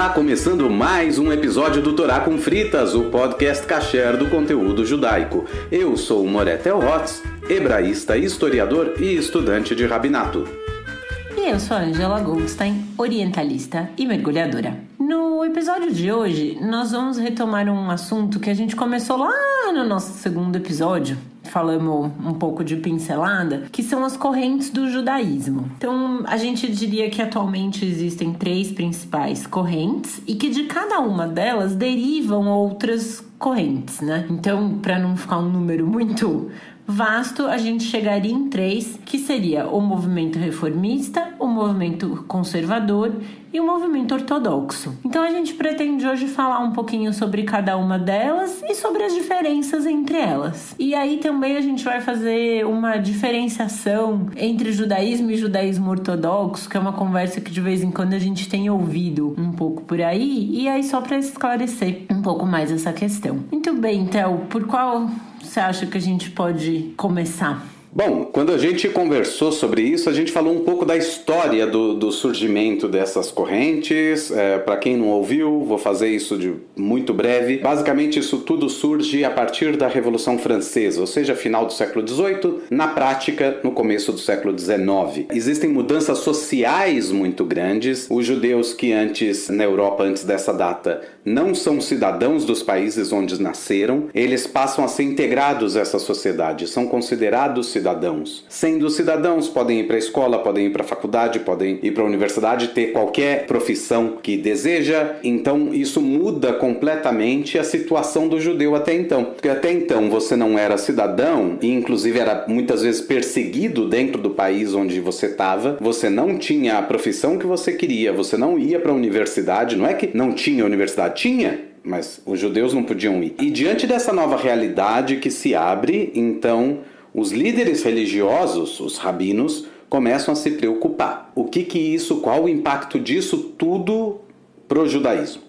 Está começando mais um episódio do Torá com Fritas, o podcast kasher do conteúdo judaico. Eu sou o Moretel Hotz, hebraísta, historiador e estudante de rabinato. E eu sou a Angela Goldstein, orientalista e mergulhadora. No episódio de hoje, nós vamos retomar um assunto que a gente começou lá no nosso segundo episódio. Falamos um pouco de pincelada, que são as correntes do judaísmo. Então, a gente diria que atualmente existem 3 principais correntes e que de cada uma delas derivam outras correntes, né? Então, para não ficar um número muito vasto, a gente chegaria em 3, que seria o movimento reformista, o movimento conservador e o movimento ortodoxo. Então a gente pretende hoje falar um pouquinho sobre cada uma delas e sobre as diferenças entre elas. E aí também a gente vai fazer uma diferenciação entre judaísmo e judaísmo ortodoxo, que é uma conversa que de vez em quando a gente tem ouvido um pouco por aí, e aí só para esclarecer um pouco mais essa questão. Muito bem, Théo, por qual você acha que a gente pode começar? Bom, quando a gente conversou sobre isso, a gente falou um pouco da história do surgimento dessas correntes. Para quem não ouviu, vou fazer isso de muito breve. Basicamente, isso tudo surge a partir da Revolução Francesa, ou seja, final do século XVIII, na prática, no começo do século XIX. Existem mudanças sociais muito grandes. Os judeus que antes, na Europa, antes dessa data, não são cidadãos dos países onde nasceram, eles passam a ser integrados a essa sociedade, são considerados cidadãos. Sendo cidadãos, podem ir para a escola, podem ir para a faculdade, podem ir para a universidade, ter qualquer profissão que deseja. Então isso muda completamente a situação do judeu até então. Porque até então você não era cidadão e inclusive era muitas vezes perseguido dentro do país onde você estava. Você não tinha a profissão que você queria, você não ia para a universidade. Não é que não tinha universidade, tinha, mas os judeus não podiam ir. E diante dessa nova realidade que se abre, então os líderes religiosos, os rabinos, começam a se preocupar. Qual o impacto disso tudo para o judaísmo?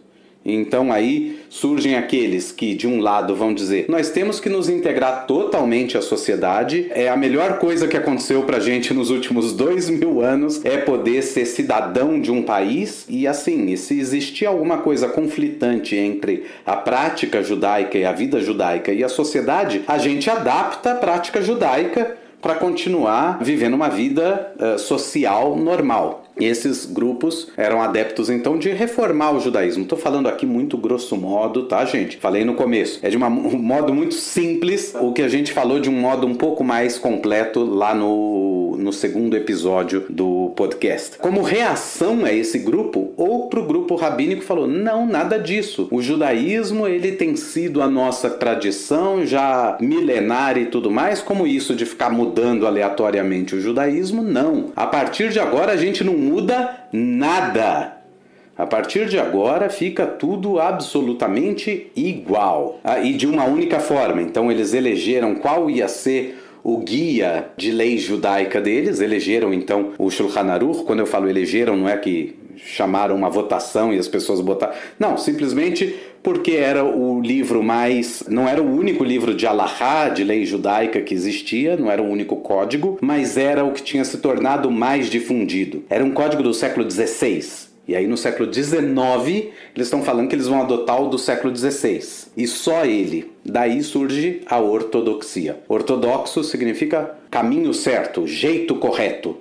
Então aí surgem aqueles que de um lado vão dizer: nós temos que nos integrar totalmente à sociedade, é a melhor coisa que aconteceu pra gente nos últimos 2000 anos, é poder ser cidadão de um país. E assim, se existir alguma coisa conflitante entre a prática judaica e a vida judaica e a sociedade, a gente adapta a prática judaica para continuar vivendo uma vida social normal. E esses grupos eram adeptos, então, de reformar o judaísmo. Estou falando aqui muito grosso modo, tá, gente? Falei no começo. É de um modo muito simples, o que a gente falou de um modo um pouco mais completo lá no segundo episódio do podcast. Como reação a esse grupo, outro grupo rabínico falou: não, nada disso. O judaísmo, ele tem sido a nossa tradição já milenar e tudo mais. Como isso de ficar mudando aleatoriamente o judaísmo? Não. A partir de agora, a gente não muda nada. A partir de agora fica tudo absolutamente igual. E de uma única forma. Então eles elegeram qual ia ser o guia de lei judaica deles. Elegeram então o Shulchan Aruch. Quando eu falo elegeram, não é que chamaram uma votação e as pessoas botaram. Não, simplesmente porque era o livro não era o único livro de Halachá, de lei judaica que existia, não era o único código, mas era o que tinha se tornado mais difundido. Era um código do século XVI. E aí no século XIX, eles estão falando que eles vão adotar o do século XVI. E só ele. Daí surge a ortodoxia. Ortodoxo significa caminho certo, jeito correto,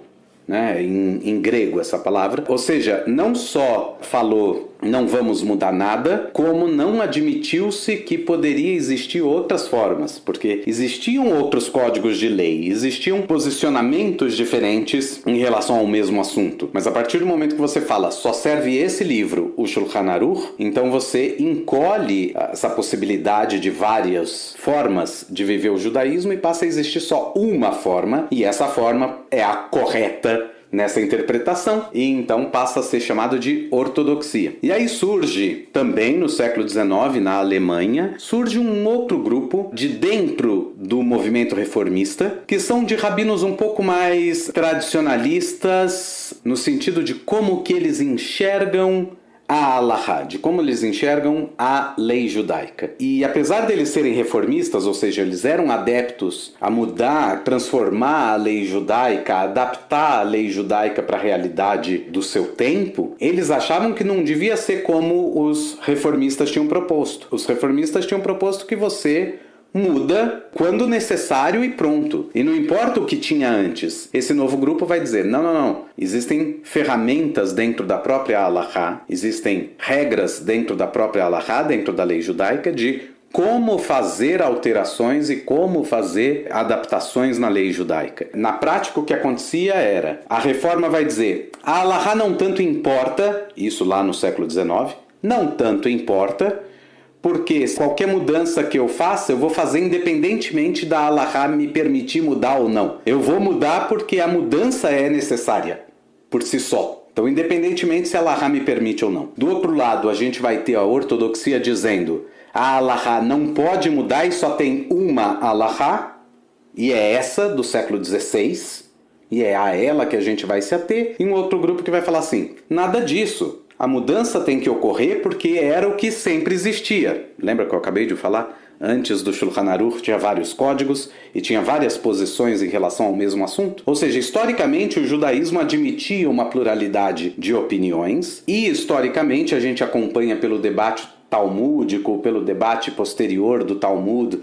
né? Em grego essa palavra. Ou seja, não só falou não vamos mudar nada, como não admitiu-se que poderia existir outras formas, porque existiam outros códigos de lei, existiam posicionamentos diferentes em relação ao mesmo assunto. Mas a partir do momento que você fala só serve esse livro, o Shulchan Aruch, então você encolhe essa possibilidade de várias formas de viver o judaísmo e passa a existir só uma forma, e essa forma é a correta nessa interpretação, e então passa a ser chamado de ortodoxia. E aí surge, também no século XIX, na Alemanha, surge um outro grupo de dentro do movimento reformista, que são de rabinos um pouco mais tradicionalistas, no sentido de como que eles enxergam a Halahá, de como eles enxergam a lei judaica. E apesar deles serem reformistas, ou seja, eles eram adeptos a mudar, transformar a lei judaica, adaptar a lei judaica para a realidade do seu tempo, eles achavam que não devia ser como os reformistas tinham proposto. Os reformistas tinham proposto que você muda quando necessário e pronto. E não importa o que tinha antes. Esse novo grupo vai dizer, não. Existem ferramentas dentro da própria Halahá, existem regras dentro da própria Halahá, dentro da lei judaica, de como fazer alterações e como fazer adaptações na lei judaica. Na prática, o que acontecia era, a reforma vai dizer, a Halahá não tanto importa, isso lá no século XIX, não tanto importa, porque qualquer mudança que eu faça, eu vou fazer independentemente da Halahá me permitir mudar ou não. Eu vou mudar porque a mudança é necessária, por si só. Então, independentemente se a Halahá me permite ou não. Do outro lado, a gente vai ter a ortodoxia dizendo a Halahá não pode mudar e só tem uma Halahá, e é essa do século XVI, e é a ela que a gente vai se ater. E um outro grupo que vai falar assim, nada disso. A mudança tem que ocorrer porque era o que sempre existia. Lembra que eu acabei de falar? Antes do Shulchan Aruch tinha vários códigos e tinha várias posições em relação ao mesmo assunto. Ou seja, historicamente o judaísmo admitia uma pluralidade de opiniões e historicamente a gente acompanha pelo debate talmúdico, pelo debate posterior do Talmud,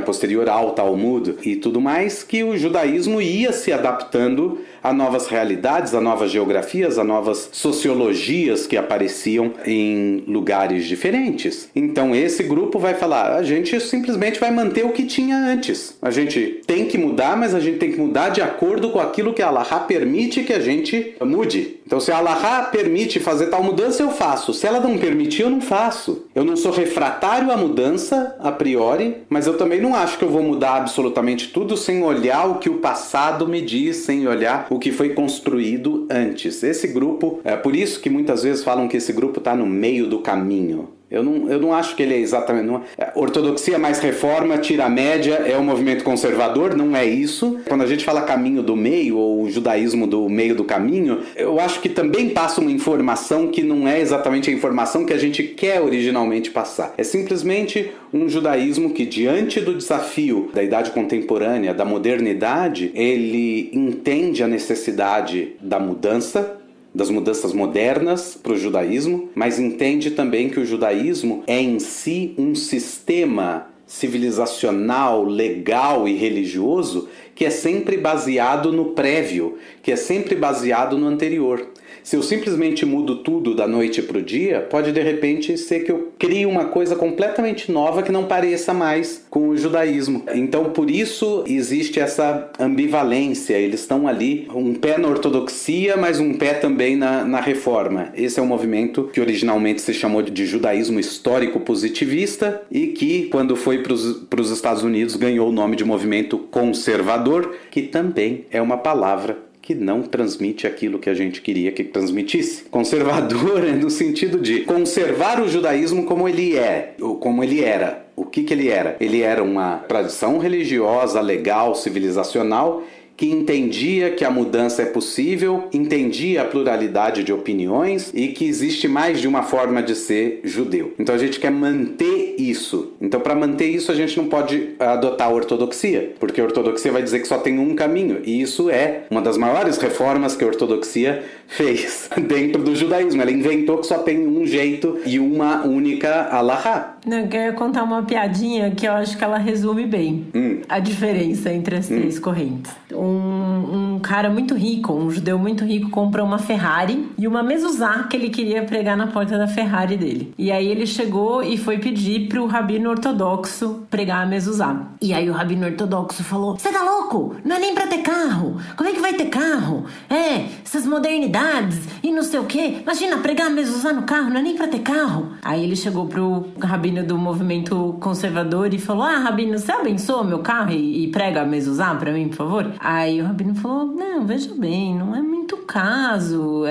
posterior ao Talmud e tudo mais, que o judaísmo ia se adaptando a novas realidades, a novas geografias, a novas sociologias que apareciam em lugares diferentes. Então esse grupo vai falar, a gente simplesmente vai manter o que tinha antes. A gente tem que mudar, mas a gente tem que mudar de acordo com aquilo que a Halahá permite que a gente mude. Então se a Halahá permite fazer tal mudança, eu faço. Se ela não permitir, eu não faço. Eu não sou refratário à mudança, a priori, mas eu também não acho que eu vou mudar absolutamente tudo sem olhar o que o passado me diz, sem olhar o que foi construído antes. Esse grupo, é por isso que muitas vezes falam que esse grupo está no meio do caminho. Eu não acho que ele é exatamente... ortodoxia mais reforma, tira a média, é um movimento conservador, não é isso. Quando a gente fala caminho do meio, ou judaísmo do meio do caminho, eu acho que também passa uma informação que não é exatamente a informação que a gente quer originalmente passar. É simplesmente um judaísmo que, diante do desafio da idade contemporânea, da modernidade, ele entende a necessidade da mudança, das mudanças modernas para o judaísmo, mas entende também que o judaísmo é em si um sistema civilizacional, legal e religioso que é sempre baseado no prévio, que é sempre baseado no anterior. Se eu simplesmente mudo tudo da noite para o dia, pode de repente ser que eu crie uma coisa completamente nova que não pareça mais com o judaísmo. Então por isso existe essa ambivalência, eles estão ali, um pé na ortodoxia, mas um pé também na reforma. Esse é um movimento que originalmente se chamou de judaísmo histórico positivista e que quando foi para os Estados Unidos ganhou o nome de movimento conservador, que também é uma palavra que não transmite aquilo que a gente queria que transmitisse. Conservador é no sentido de conservar o judaísmo como ele é, ou como ele era. O que ele era? Ele era uma tradição religiosa, legal, civilizacional, que entendia que a mudança é possível, entendia a pluralidade de opiniões e que existe mais de uma forma de ser judeu. Então a gente quer manter isso. Então para manter isso a gente não pode adotar a ortodoxia, porque a ortodoxia vai dizer que só tem um caminho. E isso é uma das maiores reformas que a ortodoxia fez dentro do judaísmo. Ela inventou que só tem um jeito e uma única halahá. Eu quero contar uma piadinha que eu acho que ela resume bem a diferença entre as três correntes. Um cara muito rico, um judeu muito rico, comprou uma Ferrari e uma mezuzá que ele queria pregar na porta da Ferrari dele. E aí ele chegou e foi pedir pro rabino ortodoxo pregar a mezuzá. E aí o rabino ortodoxo falou: "Você tá louco? Não é nem pra ter carro. Como é que vai ter carro? Essas modernidades e não sei o quê. Imagina, pregar a mezuzá no carro, não é nem pra ter carro." Aí ele chegou pro rabino do movimento conservador e falou: "Rabino, você abençoa meu carro e prega a mezuzá pra mim, por favor?" Aí o rabino falou: "Não, veja bem, não é muito caso,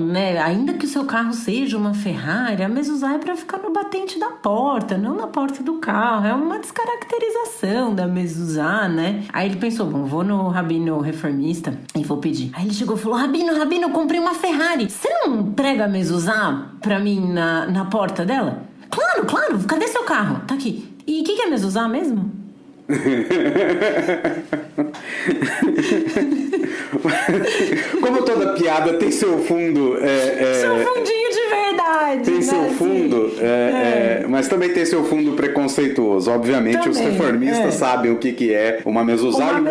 né, ainda que o seu carro seja uma Ferrari, a mezuzá é para ficar no batente da porta, não na porta do carro. É uma descaracterização da mezuzá, né? Aí ele pensou, bom, vou no rabino reformista e vou pedir. Aí ele chegou e falou, rabino, eu comprei uma Ferrari. Você não prega a mezuzá pra mim na porta dela? Claro, cadê seu carro? Tá aqui. E o que é mezuzá mesmo? Como toda piada tem seu fundo, seu fundinho de verdade, tem, né? Seu fundo, mas também tem seu fundo preconceituoso. Obviamente também, os reformistas sabem o que é uma mezuzá,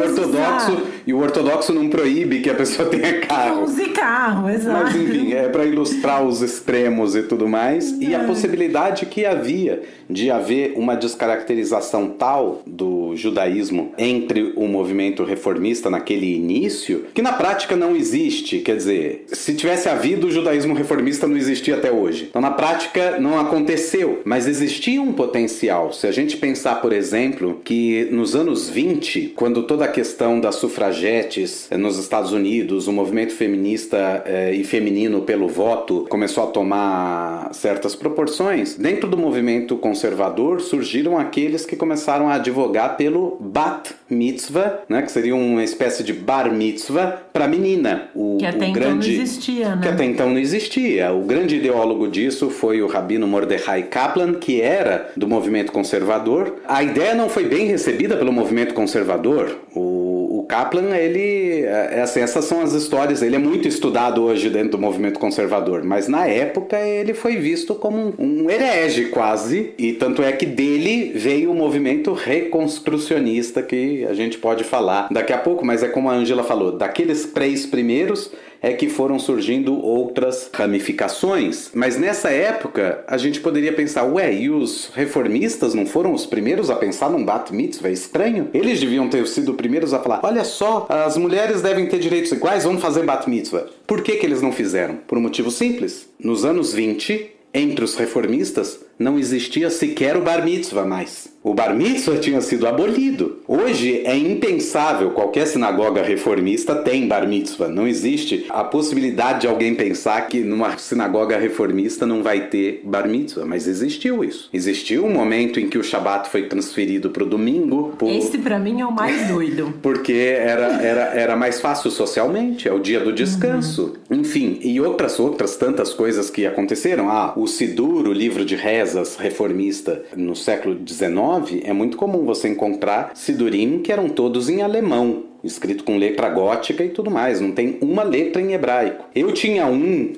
e o ortodoxo não proíbe que a pessoa tenha carro. Use carro, exato. Mas enfim, é para ilustrar os extremos e tudo mais, e a possibilidade que havia de haver uma descaracterização tal do judaísmo entre o movimento reformista naquele início, que na prática não existe. Quer dizer, se tivesse havido, o judaísmo reformista não existia até hoje. Então na prática não aconteceu, mas existia um potencial. Se a gente pensar, por exemplo, que nos anos 20, quando toda a questão das sufragetes nos Estados Unidos, o movimento feminista e feminino pelo voto começou a tomar certas proporções, dentro do movimento conservador surgiram aqueles que começaram a advogar pelo bat mitzvah, né, que seria uma espécie de bar mitzvah para menina. Que até então não existia, né? Que até então não existia. O grande ideólogo disso foi o rabino Mordechai Kaplan, que era do movimento conservador. A ideia não foi bem recebida pelo movimento conservador. O Kaplan, ele... essas são as histórias. Ele é muito estudado hoje dentro do movimento conservador, mas na época ele foi visto como um herege quase, e tanto é que dele veio o movimento reconstrucionista, que a gente pode falar daqui a pouco, mas é como a Ângela falou, daqueles 3 primeiros é que foram surgindo outras ramificações. Mas nessa época, a gente poderia pensar, e os reformistas não foram os primeiros a pensar num bat mitzvah? É estranho. Eles deviam ter sido os primeiros a falar, olha só, as mulheres devem ter direitos iguais, vamos fazer bat mitzvah. Por que eles não fizeram? Por um motivo simples. Nos anos 20, entre os reformistas, não existia sequer o bar mitzvah mais. O bar mitzvah tinha sido abolido. Hoje é impensável, qualquer sinagoga reformista tem bar mitzvah. Não existe a possibilidade de alguém pensar que numa sinagoga reformista não vai ter bar mitzvah, mas existiu isso. Existiu um momento em que o Shabat foi transferido para o domingo. Esse pra mim é o mais doido. Porque era mais fácil socialmente, é o dia do descanso. Enfim, e outras tantas coisas que aconteceram. O Sidur, o livro de rezas reformista no século XIX, é muito comum você encontrar Sidurim que eram todos em alemão, escrito com letra gótica e tudo mais, não tem uma letra em hebraico. Eu tinha um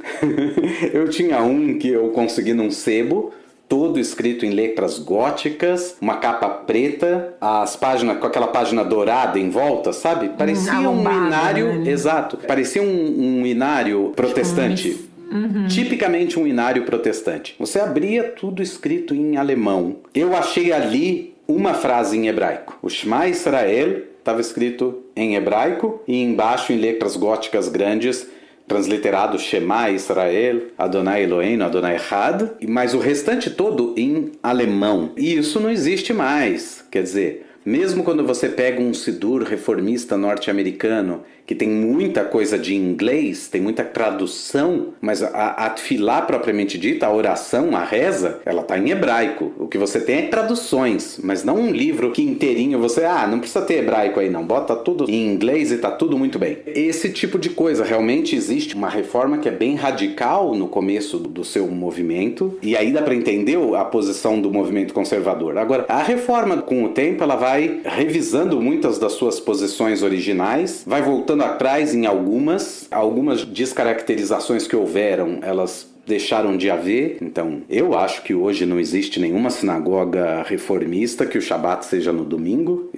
que eu consegui num sebo, todo escrito em letras góticas, uma capa preta, as páginas com aquela página dourada em volta, sabe? Parecia um inário, né? Exato, parecia um inário protestante. Tipicamente um inário protestante. Você abria tudo escrito em alemão. Eu achei ali uma frase em hebraico. O Shema Israel estava escrito em hebraico e embaixo em letras góticas grandes, transliterado Shema Israel, Adonai Eloheinu, Adonai Echad, mas o restante todo em alemão. E isso não existe mais. Quer dizer, mesmo quando você pega um Sidur reformista norte-americano, que tem muita coisa de inglês, tem muita tradução, mas a tefilá propriamente dita, a oração, a reza, ela está em hebraico. O que você tem é traduções, mas não um livro que inteirinho você, não precisa ter hebraico aí não, bota tudo em inglês e tá tudo muito bem. Esse tipo de coisa, realmente existe uma reforma que é bem radical no começo do seu movimento, e aí dá para entender a posição do movimento conservador. Agora, a reforma, com o tempo, ela vai revisando muitas das suas posições originais, vai voltando atrás em algumas descaracterizações que houveram, elas deixaram de haver. Então, eu acho que hoje não existe nenhuma sinagoga reformista que o Shabat seja no domingo.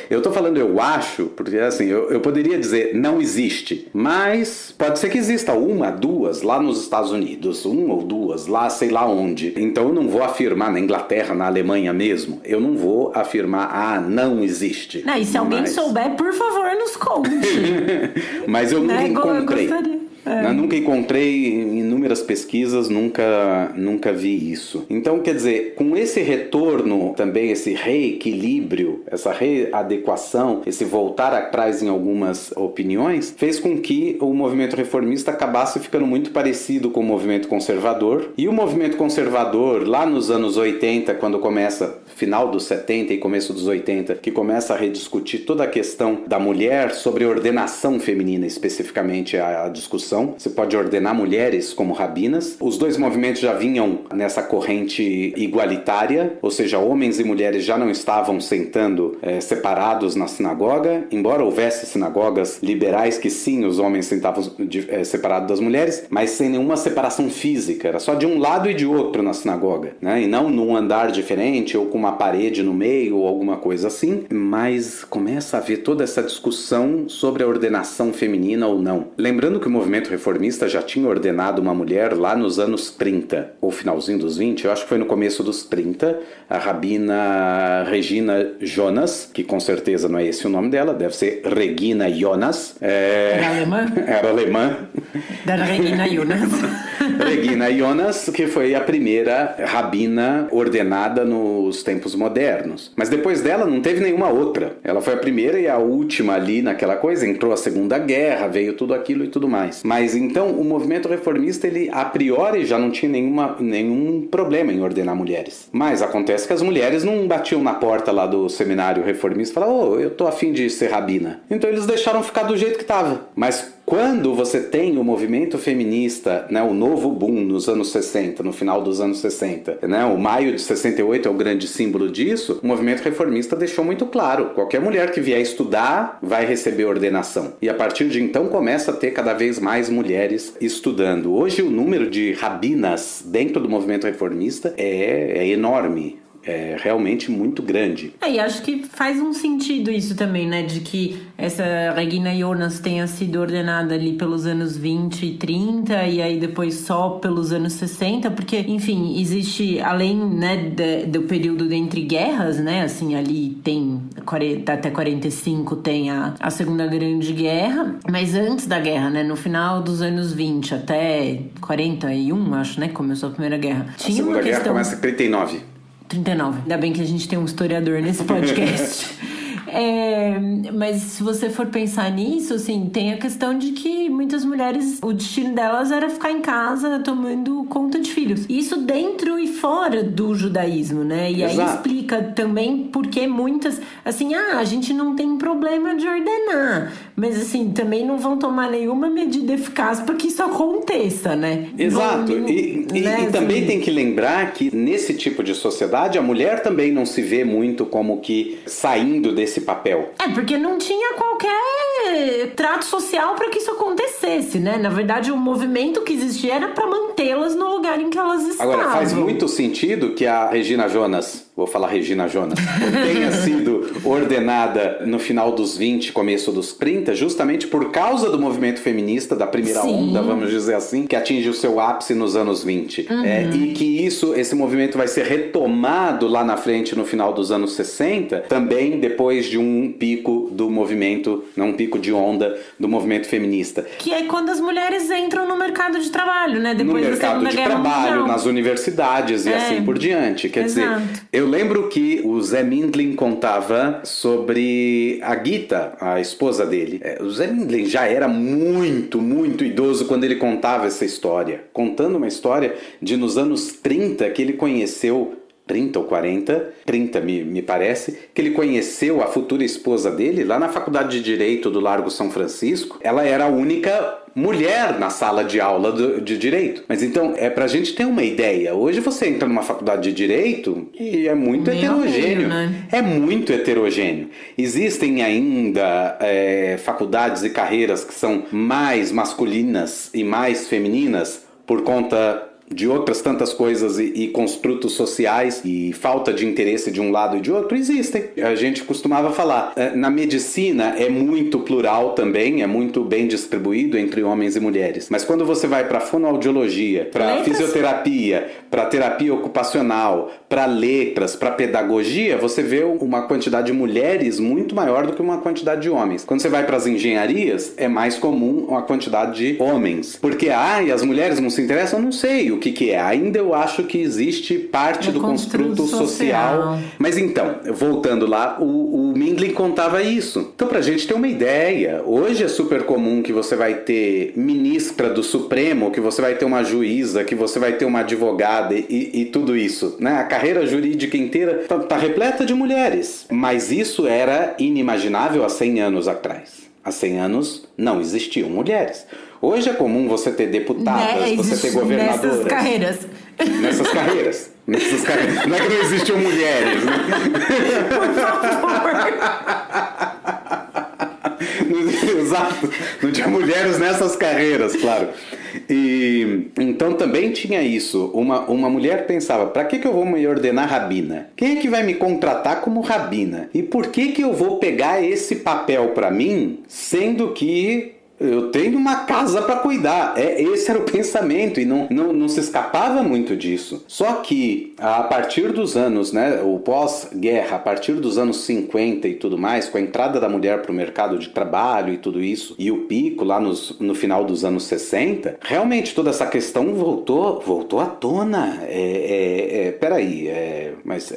Eu tô falando eu acho, porque assim, eu poderia dizer não existe, mas pode ser que exista uma, duas lá nos Estados Unidos, uma ou duas lá, sei lá onde. Então eu não vou afirmar na Inglaterra, na Alemanha mesmo, eu não vou afirmar, não existe. E se alguém souber, por favor, nos conte. Mas eu nunca encontrei. Eu nunca encontrei inúmeras pesquisas, nunca vi isso. Então, quer dizer, com esse retorno também, esse reequilíbrio, essa readequação, esse voltar atrás em algumas opiniões, fez com que o movimento reformista acabasse ficando muito parecido com o movimento conservador. E o movimento conservador, lá nos anos 80, quando começa, final dos 70 e começo dos 80, que começa a rediscutir toda a questão da mulher sobre ordenação feminina, especificamente a discussão. Você pode ordenar mulheres como rabinas. Os dois movimentos já vinham nessa corrente igualitária, ou seja, homens e mulheres já não estavam sentando separados na sinagoga, embora houvesse sinagogas liberais que sim, os homens sentavam separados das mulheres, mas sem nenhuma separação física, era só de um lado e de outro na sinagoga, né? E não num andar diferente ou com uma parede no meio ou alguma coisa assim, mas começa a haver toda essa discussão sobre a ordenação feminina ou não. Lembrando que o movimento reformista já tinha ordenado uma mulher lá nos anos 30, ou finalzinho dos 20, eu acho que foi no começo dos 30, a rabina Regina Jonas, que com certeza não é esse o nome dela, deve ser Regina Jonas. Era alemã? Era alemã. Da Regina Jonas. Regina Jonas, que foi a primeira rabina ordenada nos tempos modernos. Mas depois dela não teve nenhuma outra. Ela foi a primeira e a última ali naquela coisa. Entrou a Segunda Guerra, veio tudo aquilo e tudo mais. Mas então o movimento reformista, ele a priori já não tinha nenhum problema em ordenar mulheres. Mas acontece que as mulheres não batiam na porta lá do seminário reformista e falavam, eu tô afim de ser rabina. Então eles deixaram ficar do jeito que estava. Mas quando você tem o movimento feminista, né, o novo boom nos anos 60, no final dos anos 60, né, o maio de 68 é o grande símbolo disso, o movimento reformista deixou muito claro, qualquer mulher que vier estudar vai receber ordenação. E a partir de então começa a ter cada vez mais mulheres estudando. Hoje o número de rabinas dentro do movimento reformista é enorme. É realmente muito grande. E acho que faz um sentido isso também, né? De que essa Regina Jonas tenha sido ordenada ali pelos anos 20 e 30 e aí depois só pelos anos 60, porque, enfim, existe, além, né, do período entre guerras, né? Assim, ali tem, até 45 tem a Segunda Grande Guerra, mas antes da guerra, né? No final dos anos 20 até 41, acho, né? Começou a Primeira Guerra. A Segunda Guerra começa em 39. 39. Ainda bem que a gente tem um historiador nesse podcast. Mas se você for pensar nisso, assim, tem a questão de que muitas mulheres, o destino delas era ficar em casa tomando conta de filhos. Isso dentro e fora do judaísmo, né? E Exato. Aí explica também porque muitas, assim, a gente não tem problema de ordenar, mas assim, também não vão tomar nenhuma medida eficaz para que isso aconteça, né? Exato. E também tem que lembrar que nesse tipo de sociedade a mulher também não se vê muito como que saindo desse papel. Porque não tinha qualquer trato social para que isso acontecesse, né? Na verdade, o movimento que existia era para mantê-las no lugar em que elas estavam. Agora, faz muito sentido que a Regina Jonas, vou falar Regina Jonas, tenha sido ordenada no final dos 20, começo dos 30, justamente por causa do movimento feminista, da primeira onda, vamos dizer assim, que atinge o seu ápice nos anos 20. E que esse movimento vai ser retomado lá na frente, no final dos anos 60, também depois de um pico do movimento, não um pico de onda do movimento feminista. Que é quando as mulheres entram no mercado de trabalho, né? Depois no mercado de trabalho, mundial. nas universidades e assim por diante. Quer dizer, eu lembro que o Zé Mindlin contava sobre a Gita, a esposa dele. O Zé Mindlin já era muito, muito idoso quando ele contava essa história. Contando uma história de nos anos 30 que ele conheceu 30 ou 40, 30 me parece, que ele conheceu a futura esposa dele lá na Faculdade de Direito do Largo São Francisco. Ela era a única mulher na sala de aula de Direito. Mas então, pra gente ter uma ideia, hoje você entra numa faculdade de Direito e é muito heterogêneo. Né? É muito heterogêneo. Existem ainda faculdades e carreiras que são mais masculinas e mais femininas por conta de outras tantas coisas e construtos sociais e falta de interesse de um lado e de outro, existem. A gente costumava falar, na medicina é muito plural também, é muito bem distribuído entre homens e mulheres. Mas quando você vai para fonoaudiologia, para fisioterapia, para terapia ocupacional, para letras, para pedagogia, você vê uma quantidade de mulheres muito maior do que uma quantidade de homens. Quando você vai para as engenharias, é mais comum uma quantidade de homens. Porque, e as mulheres não se interessam? Eu não sei o que é. Ainda eu acho que existe parte do construto social. Mas então, voltando lá, o Mindlin contava isso. Então, pra gente ter uma ideia, hoje é super comum que você vai ter ministra do Supremo, que você vai ter uma juíza, que você vai ter uma advogada e tudo isso, né? A carreira jurídica inteira tá repleta de mulheres. Mas isso era inimaginável há 100 anos atrás. Há 100 anos não existiam mulheres. Hoje é comum você ter deputadas, você ter governadoras. Nessas carreiras. Não é que não existiam mulheres, né? Por favor. Exato. Não tinha mulheres nessas carreiras, claro. E então também tinha isso. Uma mulher pensava, para que eu vou me ordenar rabina? Quem é que vai me contratar como rabina? E por que eu vou pegar esse papel para mim, sendo que eu tenho uma casa para cuidar? Esse era o pensamento e não se escapava muito disso. Só que a partir dos anos, né, o pós-guerra, a partir dos anos 50 e tudo mais, com a entrada da mulher para o mercado de trabalho e tudo isso, e o pico lá no final dos anos 60, realmente toda essa questão voltou à tona. Peraí, mas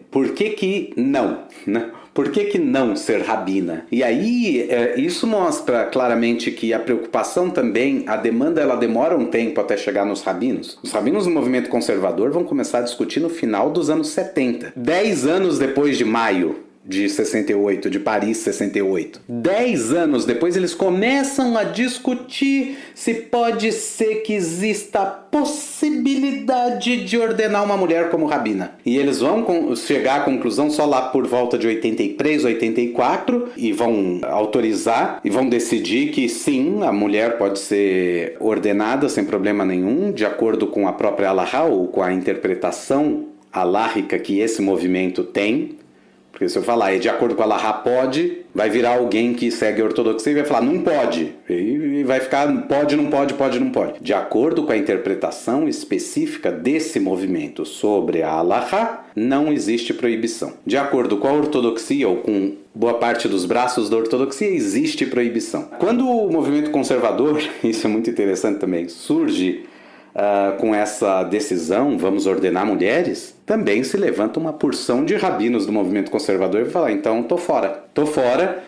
por que não, né? Por que não ser rabina? E aí, isso mostra claramente que a preocupação também, a demanda, ela demora um tempo até chegar nos rabinos. Os rabinos do movimento conservador vão começar a discutir no final dos anos 70. 10 anos depois de maio de 68, de Paris 68. 10 anos depois eles começam a discutir se pode ser que exista a possibilidade de ordenar uma mulher como rabina. E eles vão chegar à conclusão só lá por volta de 83, 84 e vão autorizar e vão decidir que sim, a mulher pode ser ordenada sem problema nenhum, de acordo com a própria Halahá ou com a interpretação halárrica que esse movimento tem. Porque se eu falar, de acordo com a Halahá pode, vai virar alguém que segue a ortodoxia e vai falar, não pode. E vai ficar, pode, não pode, pode, não pode. De acordo com a interpretação específica desse movimento sobre a Halahá, não existe proibição. De acordo com a ortodoxia, ou com boa parte dos braços da ortodoxia, existe proibição. Quando o movimento conservador, isso é muito interessante também, surge com essa decisão, vamos ordenar mulheres, também se levanta uma porção de rabinos do movimento conservador e fala, então tô fora,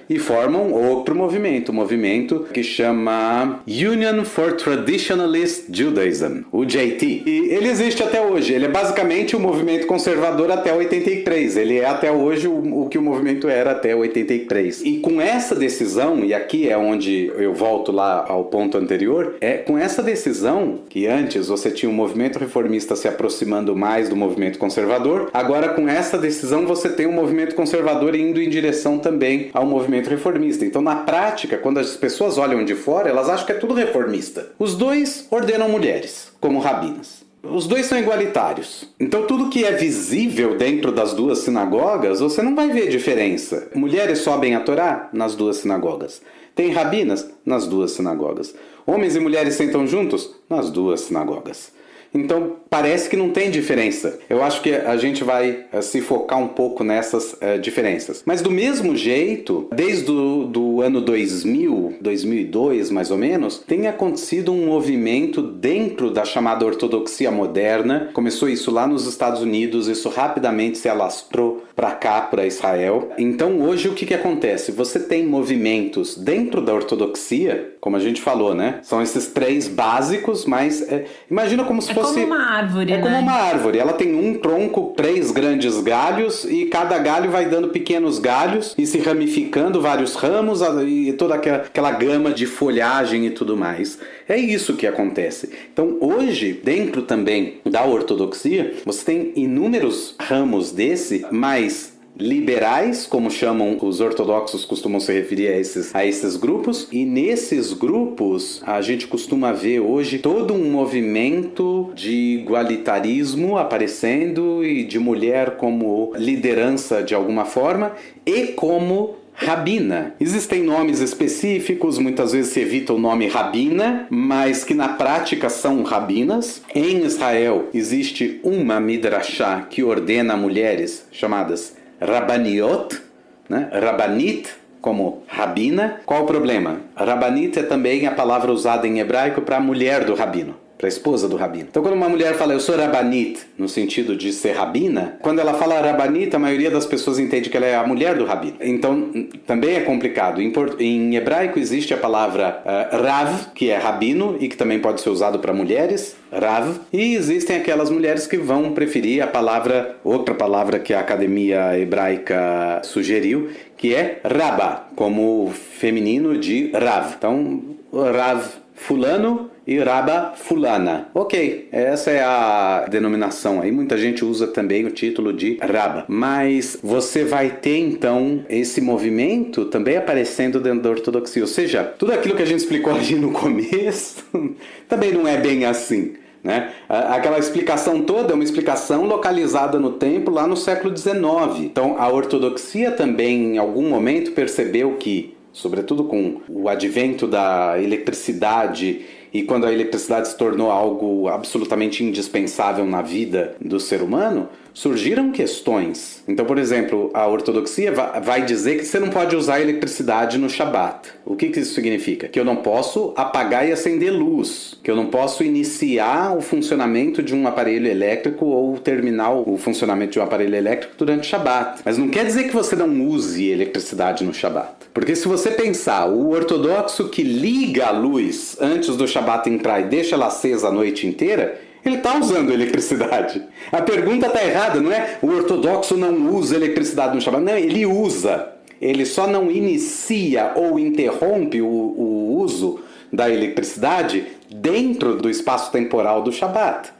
e formam outro movimento, que chama Union for Traditionalist Judaism, o JT. E ele existe até hoje, ele é basicamente o movimento conservador até 83, ele é até hoje o que o movimento era até 83. E com essa decisão, e aqui é onde eu volto lá ao ponto anterior, com essa decisão, que antes você tinha um movimento reformista se aproximando mais do movimento conservador, agora com essa decisão você tem um movimento conservador indo em direção também ao movimento reformista. Então na prática, quando as pessoas olham de fora, elas acham que é tudo reformista. Os dois ordenam mulheres como rabinas. Os dois são igualitários. Então tudo que é visível dentro das duas sinagogas, você não vai ver diferença. Mulheres sobem a Torá nas duas sinagogas. Tem rabinas nas duas sinagogas. Homens e mulheres sentam juntos nas duas sinagogas. Então parece que não tem diferença. Eu acho que a gente vai se focar um pouco nessas diferenças. Mas do mesmo jeito, desde do ano 2000, 2002 mais ou menos, tem acontecido um movimento dentro da chamada ortodoxia moderna. Começou isso lá nos Estados Unidos, isso rapidamente se alastrou para cá, para Israel. Então hoje o que acontece? Você tem movimentos dentro da ortodoxia, como a gente falou, né? São esses três básicos, mas imagina como se fosse... É como uma árvore, né? Como uma árvore. Ela tem um tronco, 3 grandes galhos, e cada galho vai dando pequenos galhos e se ramificando vários ramos e toda aquela gama de folhagem e tudo mais. É isso que acontece. Então hoje, dentro também da ortodoxia, você tem inúmeros ramos desse, mas liberais, como chamam os ortodoxos, costumam se referir a esses grupos, e nesses grupos a gente costuma ver hoje todo um movimento de igualitarismo aparecendo e de mulher como liderança de alguma forma e como rabina. Existem nomes específicos, muitas vezes se evita o nome rabina, mas que na prática são rabinas. Em Israel existe uma midrashá que ordena mulheres chamadas Rabaniot, né? Rabanit, como rabina. Qual o problema? Rabanit é também a palavra usada em hebraico para mulher do rabino, para a esposa do rabino. Então, quando uma mulher fala eu sou rabanit, no sentido de ser rabina, quando ela fala rabanit, a maioria das pessoas entende que ela é a mulher do rabino. Então, também é complicado. Em hebraico existe a palavra rav, que é rabino, e que também pode ser usado para mulheres, rav, e existem aquelas mulheres que vão preferir a palavra, outra palavra que a Academia Hebraica sugeriu, que é rabá, como feminino de rav. Então, rav fulano e Rabba fulana. Ok, essa é a denominação aí. Muita gente usa também o título de Rabba. Mas você vai ter então esse movimento também aparecendo dentro da ortodoxia. Ou seja, tudo aquilo que a gente explicou ali no começo também não é bem assim, né? Aquela explicação toda é uma explicação localizada no tempo lá no século XIX. Então a ortodoxia também em algum momento percebeu que, sobretudo com o advento da eletricidade e quando a eletricidade se tornou algo absolutamente indispensável na vida do ser humano, surgiram questões. Então, por exemplo, a ortodoxia vai dizer que você não pode usar eletricidade no Shabat. O que isso significa? Que eu não posso apagar e acender luz, que eu não posso iniciar o funcionamento de um aparelho elétrico ou terminar o funcionamento de um aparelho elétrico durante o Shabat. Mas não quer dizer que você não use eletricidade no Shabat. Porque se você pensar, o ortodoxo que liga a luz antes do Shabat entrar e deixa ela acesa a noite inteira, ele está usando eletricidade. A pergunta está errada, não é o ortodoxo não usa eletricidade no Shabat. Não, ele usa. Ele só não inicia ou interrompe o uso da eletricidade dentro do espaço temporal do Shabat.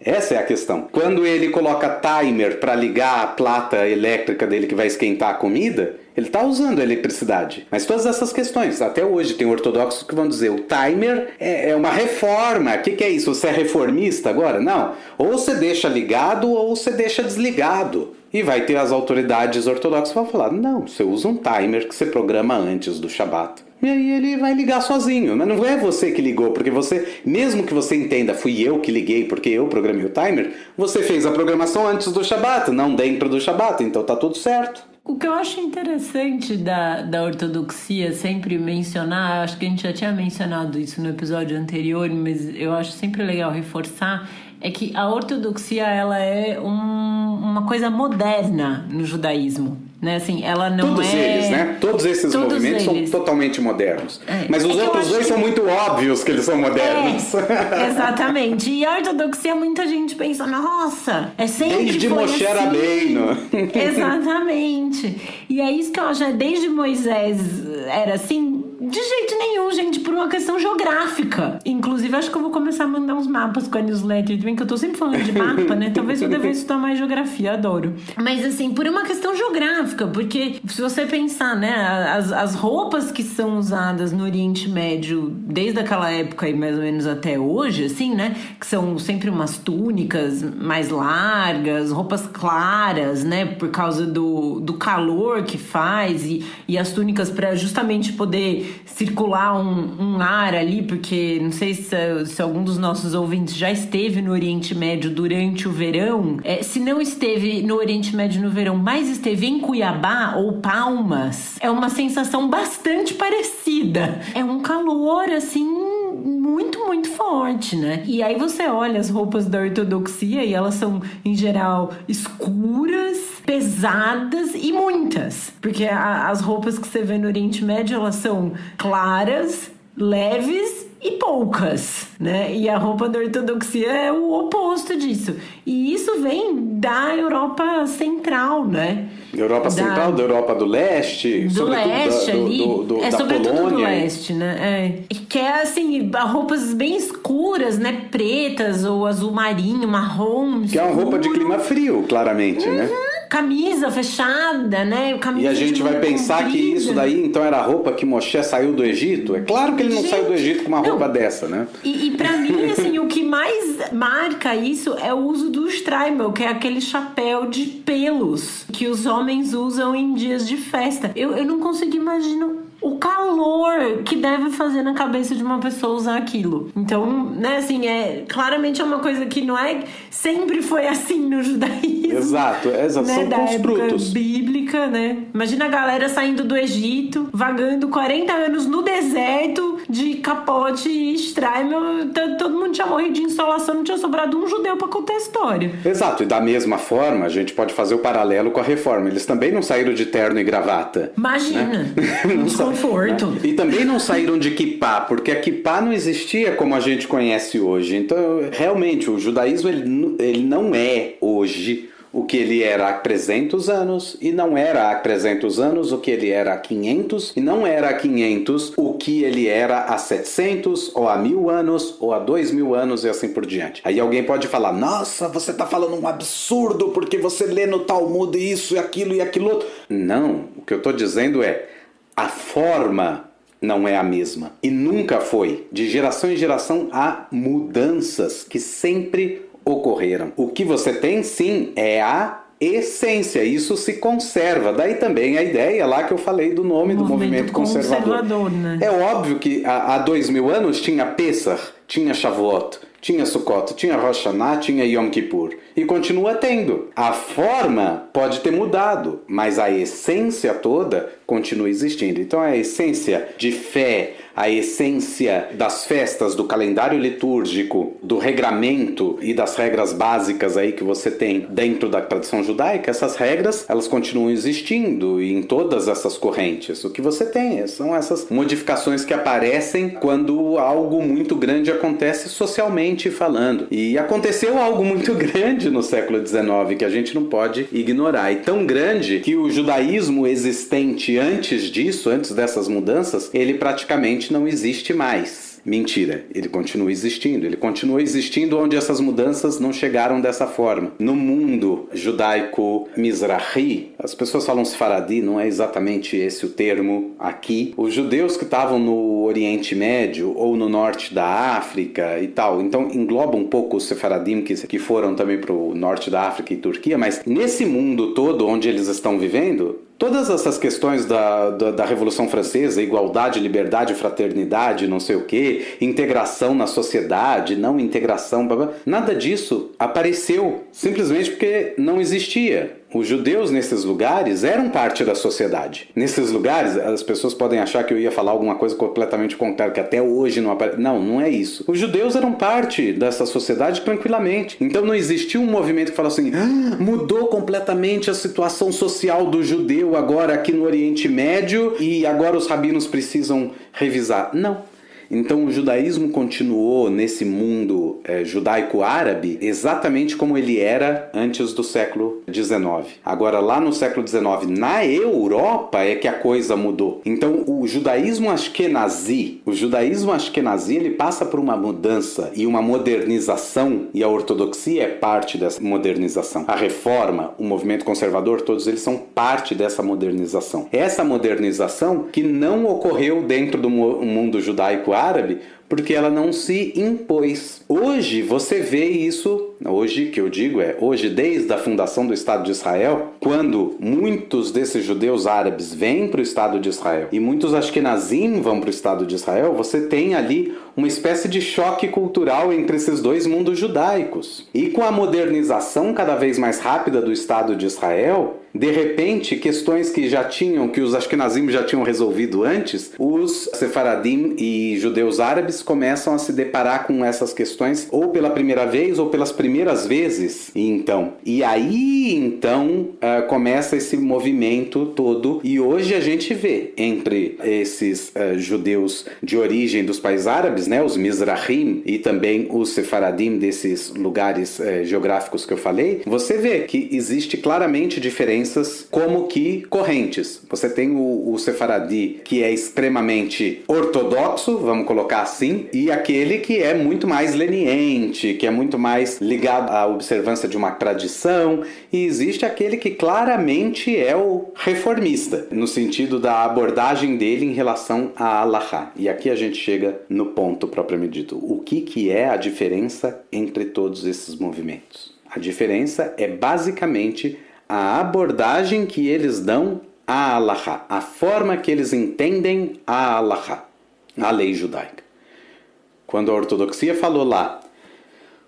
Essa é a questão. Quando ele coloca timer para ligar a plata elétrica dele que vai esquentar a comida, ele está usando a eletricidade. Mas todas essas questões, até hoje tem ortodoxos que vão dizer o timer é uma reforma. O que é isso? Você é reformista agora? Não. Ou você deixa ligado ou você deixa desligado. E vai ter as autoridades ortodoxas que vão falar, não, você usa um timer que você programa antes do Shabat. E aí ele vai ligar sozinho. Mas não é você que ligou, porque você, mesmo que você entenda, fui eu que liguei porque eu programei o timer, você fez a programação antes do Shabat, não dentro do Shabat, então tá tudo certo. O que eu acho interessante da ortodoxia sempre mencionar, acho que a gente já tinha mencionado isso no episódio anterior, mas eu acho sempre legal reforçar, é que a ortodoxia ela é uma coisa moderna no judaísmo. Né? Assim, ela não todos eles, né? Todos esses movimentos são totalmente modernos. Mas os outros dois são muito óbvios que eles são modernos. Exatamente. E a ortodoxia, muita gente pensa, nossa, é sempre desde foi Moshe assim. Rabbeinu. Exatamente. E é isso que eu acho, desde Moisés era assim. De jeito nenhum, gente, por uma questão geográfica. Inclusive, acho que eu vou começar a mandar uns mapas com a newsletter, bem que eu tô sempre falando de mapa, né? Talvez eu devesse estudar mais geografia, adoro. Mas, assim, por uma questão geográfica, porque se você pensar, né, as roupas que são usadas no Oriente Médio, desde aquela época e mais ou menos até hoje, assim, né, que são sempre umas túnicas mais largas, roupas claras, né, por causa do calor que faz, e as túnicas para justamente poder circular um ar ali, porque não sei se algum dos nossos ouvintes já esteve no Oriente Médio durante o verão. Se não esteve no Oriente Médio no verão, mas esteve em Cuiabá ou Palmas, é uma sensação bastante parecida. É um calor, assim, muito, muito forte, né? E aí você olha as roupas da ortodoxia e elas são, em geral, escuras, pesadas e muitas. Porque as roupas que você vê no Oriente Médio, elas são claras, leves e poucas, né? E a roupa da ortodoxia é o oposto disso. E isso vem da Europa Central, né? Europa Central, da Europa do Leste, do sobretudo leste ali. da sobretudo Polônia. Do leste, né? Que é assim, roupas bem escuras, né? Pretas ou azul marinho, marrom. Que é uma roupa de clima frio, claramente, né? camisa fechada, né? E a gente vai pensar que isso daí, então, era a roupa que Moshe saiu do Egito? É claro que ele não saiu do Egito com uma roupa dessa, né? E pra mim, assim, o que mais marca isso é o uso do Streimel, que é aquele chapéu de pelos que os homens usam em dias de festa. Eu não consigo imaginar o calor que deve fazer na cabeça de uma pessoa usar aquilo. Então, né, assim, claramente é uma coisa que não é... Sempre foi assim no judaísmo. Exato, né, são da época construtos bíblica, né? Imagina a galera saindo do Egito, vagando 40 anos no deserto, de capote e Streimel. Todo mundo tinha morrido de insolação, não tinha sobrado um judeu pra contar a história. Exato, e da mesma forma, a gente pode fazer o paralelo com a reforma. Eles também não saíram de terno e gravata. Imagina, né? Desconforto. Né? E também não saíram de kippá, porque a kippá não existia como a gente conhece hoje. Então, realmente, o judaísmo ele não é hoje o que ele era há 300 anos, e não era há 300 anos o que ele era há 500, e não era há 500 o que ele era há 700, ou há 1000 anos, ou há 2000 anos, e assim por diante. Aí alguém pode falar, nossa, você está falando um absurdo, porque você lê no Talmud isso e aquilo outro. Não, o que eu estou dizendo é, a forma não é a mesma, e nunca foi. De geração em geração há mudanças que sempre ocorreram. O que você tem, sim, é a essência. Isso se conserva. Daí também a ideia lá que eu falei do nome do movimento conservador. Né? É óbvio que há 2000 anos tinha Pesach, tinha Shavuot, tinha Sukkot, tinha Rosh Hashanah, tinha Yom Kippur. E continua tendo. A forma pode ter mudado, mas a essência toda continua existindo. Então a essência de fé, a essência das festas, do calendário litúrgico, do regramento e das regras básicas aí que você tem dentro da tradição judaica, essas regras, elas continuam existindo em todas essas correntes. O que você tem são essas modificações que aparecem quando algo muito grande acontece socialmente falando. E aconteceu algo muito grande no século XIX que a gente não pode ignorar. E tão grande que o judaísmo existente antes disso, antes dessas mudanças, ele praticamente não existe mais. Mentira, ele continua existindo. Ele continua existindo onde essas mudanças não chegaram dessa forma. No mundo judaico Mizrahi, as pessoas falam Sefaradi, não é exatamente esse o termo aqui. Os judeus que estavam no Oriente Médio ou no norte da África e tal, então engloba um pouco os Sefaradim que foram também para o norte da África e Turquia, mas nesse mundo todo onde eles estão vivendo, todas essas questões da Revolução Francesa, igualdade, liberdade, fraternidade, não sei o que, integração na sociedade, não integração, blá blá, nada disso apareceu simplesmente porque não existia. Os judeus nesses lugares eram parte da sociedade. Nesses lugares, as pessoas podem achar que eu ia falar alguma coisa completamente contrária, que até hoje não aparece. Não, não é isso. Os judeus eram parte dessa sociedade tranquilamente. Então não existia um movimento que fala assim, mudou completamente a situação social do judeu agora aqui no Oriente Médio e agora os rabinos precisam revisar. Não. Então o judaísmo continuou nesse mundo judaico-árabe exatamente como ele era antes do século XIX. Agora lá no século XIX, na Europa é que a coisa mudou. Então o judaísmo ashkenazi, ele passa por uma mudança e uma modernização, e a ortodoxia é parte dessa modernização. A reforma, o movimento conservador, todos eles são parte dessa modernização. Essa modernização que não ocorreu dentro do mundo judaico árabe, porque ela não se impôs. Hoje você vê isso, hoje que eu digo hoje desde a fundação do Estado de Israel, quando muitos desses judeus árabes vêm para o Estado de Israel e muitos ashkenazim vão para o Estado de Israel, você tem ali uma espécie de choque cultural entre esses dois mundos judaicos. E com a modernização cada vez mais rápida do Estado de Israel, de repente, questões que os ashkenazim já tinham resolvido antes, os sefaradim e judeus árabes começam a se deparar com essas questões ou pela primeira vez ou pelas primeiras vezes. E aí começa esse movimento todo, e hoje a gente vê entre esses judeus de origem dos países árabes lugares, né, os Mizrahim e também os Sefaradim desses lugares geográficos que eu falei, você vê que existe claramente diferenças como que correntes. Você tem o Sefaradi, que é extremamente ortodoxo, vamos colocar assim, e aquele que é muito mais leniente, que é muito mais ligado à observância de uma tradição, e existe aquele que claramente é o reformista, no sentido da abordagem dele em relação à Halahá. E aqui a gente chega no ponto propriamente dito. O que é a diferença entre todos esses movimentos? A diferença é basicamente a abordagem que eles dão à Halahá, a forma que eles entendem a Halahá, a lei judaica. Quando a ortodoxia falou lá,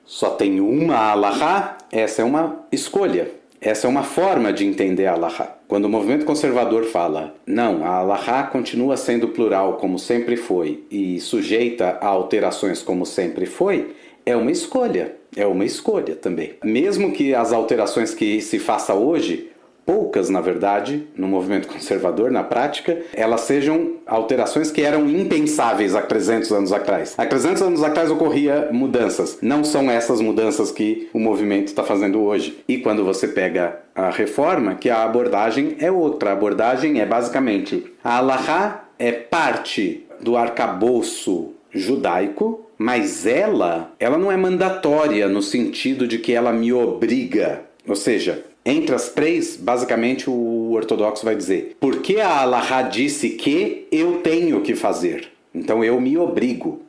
só tem uma Halahá, essa é uma escolha, essa é uma forma de entender a Halahá. Quando o movimento conservador fala, não, a Halahá continua sendo plural como sempre foi e sujeita a alterações como sempre foi, é uma escolha também. Mesmo que as alterações que se faça hoje, poucas na verdade, no movimento conservador, na prática, elas sejam alterações que eram impensáveis há 300 anos atrás. Há 300 anos atrás ocorria mudanças. Não são essas mudanças que o movimento está fazendo hoje. E quando você pega a reforma, que a abordagem é outra. A abordagem é basicamente a Halahá é parte do arcabouço judaico, mas ela não é mandatória no sentido de que ela me obriga. Ou seja, entre as três, basicamente o ortodoxo vai dizer, porque a Halahá disse que eu tenho que fazer, então eu me obrigo,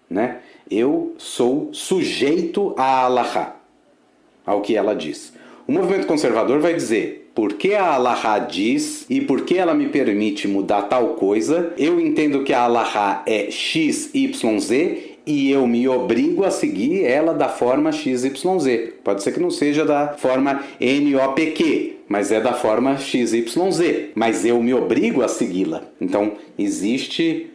né? Eu sou sujeito à Halahá, ao que ela diz. O movimento conservador vai dizer, porque a Halahá diz e porque ela me permite mudar tal coisa, eu entendo que a Halahá é X, Y, Z e eu me obrigo a seguir ela da forma XYZ. Pode ser que não seja da forma NOPQ, mas é da forma XYZ. Mas eu me obrigo a segui-la. Então, existe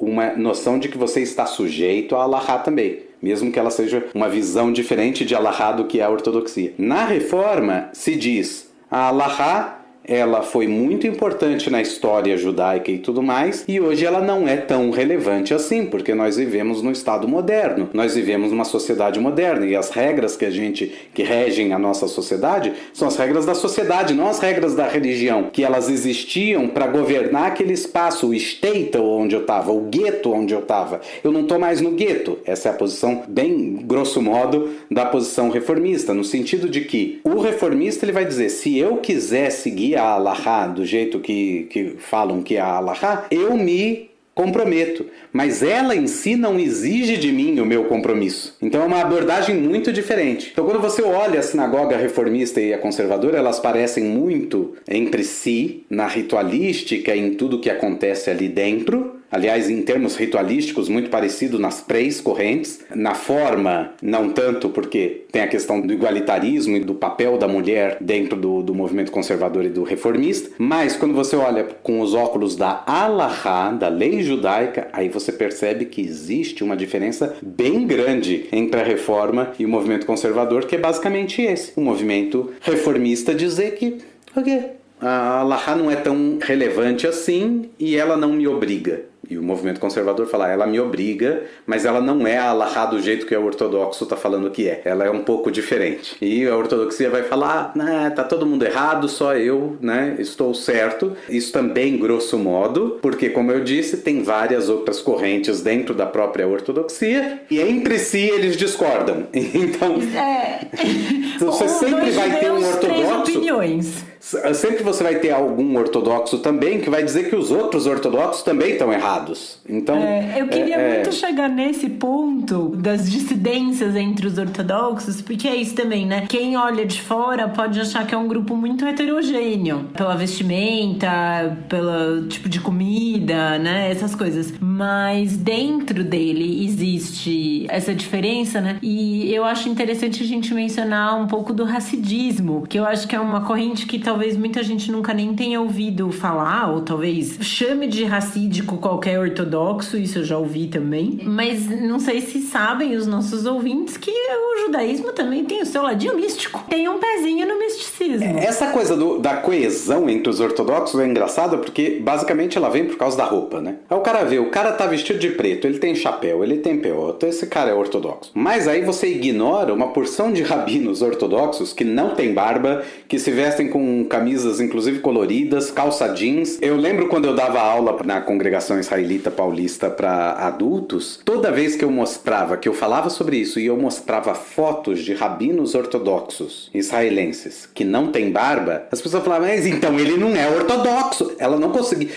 uma noção de que você está sujeito a Halahá também, mesmo que ela seja uma visão diferente de Halahá do que é a ortodoxia. Na reforma, se diz a Halahá, ela foi muito importante na história judaica e tudo mais, e hoje ela não é tão relevante assim, porque nós vivemos num Estado moderno, nós vivemos numa sociedade moderna, e as regras que regem a nossa sociedade são as regras da sociedade, não as regras da religião, que elas existiam para governar aquele espaço, o shtetl onde eu estava, o gueto onde eu estava. Eu não estou mais no gueto. Essa é a posição, bem grosso modo, da posição reformista, no sentido de que o reformista ele vai dizer, se eu quiser seguir a Halahá do jeito que falam que é a Halahá, eu me comprometo, mas ela em si não exige de mim o meu compromisso. Então é uma abordagem muito diferente. Então quando você olha a sinagoga reformista e a conservadora, elas parecem muito entre si, na ritualística, em tudo que acontece ali dentro. Aliás, em termos ritualísticos, muito parecido nas três correntes. Na forma, não tanto, porque tem a questão do igualitarismo e do papel da mulher dentro do movimento conservador e do reformista. Mas quando você olha com os óculos da Halahá, da lei judaica, aí você percebe que existe uma diferença bem grande entre a reforma e o movimento conservador, que é basicamente esse. O movimento reformista dizer que, a Halahá não é tão relevante assim e ela não me obriga. E o movimento conservador fala, ela me obriga, mas ela não é a Halahá do jeito que o ortodoxo está falando que é. Ela é um pouco diferente. E a ortodoxia vai falar, tá todo mundo errado, só eu, né, estou certo. Isso também, grosso modo, porque, como eu disse, tem várias outras correntes dentro da própria ortodoxia e entre si eles discordam. Então, você sempre vai ter um ortodoxo. Sempre você vai ter algum ortodoxo também que vai dizer que os outros ortodoxos também estão errados. Então, eu queria muito chegar nesse ponto das dissidências entre os ortodoxos, porque é isso também, né? Quem olha de fora pode achar que é um grupo muito heterogêneo, pela vestimenta, pelo tipo de comida, né? Essas coisas. Mas dentro dele existe essa diferença, né? E eu acho interessante a gente mencionar um pouco do hassidismo, que eu acho que é uma corrente que talvez muita gente nunca nem tenha ouvido falar, ou talvez chame de hassídico qualquer ortodoxo, isso eu já ouvi também. Mas não sei se sabem os nossos ouvintes que o judaísmo também tem o seu ladinho místico. Tem um pezinho no misticismo. mesmo. Essa coisa da coesão entre os ortodoxos é engraçada porque basicamente ela vem por causa da roupa, né? Aí o cara vê, o cara tá vestido de preto, ele tem chapéu, ele tem peoto, esse cara é ortodoxo. Mas aí você ignora uma porção de rabinos ortodoxos que não tem barba, que se vestem com camisas inclusive coloridas, calça jeans. Eu lembro quando eu dava aula na congregação israelita paulista para adultos, toda vez que eu mostrava, que eu falava sobre isso e eu mostrava fotos de rabinos ortodoxos israelenses que não tem barba, as pessoas falavam, mas então ele não é ortodoxo. Ela não conseguia,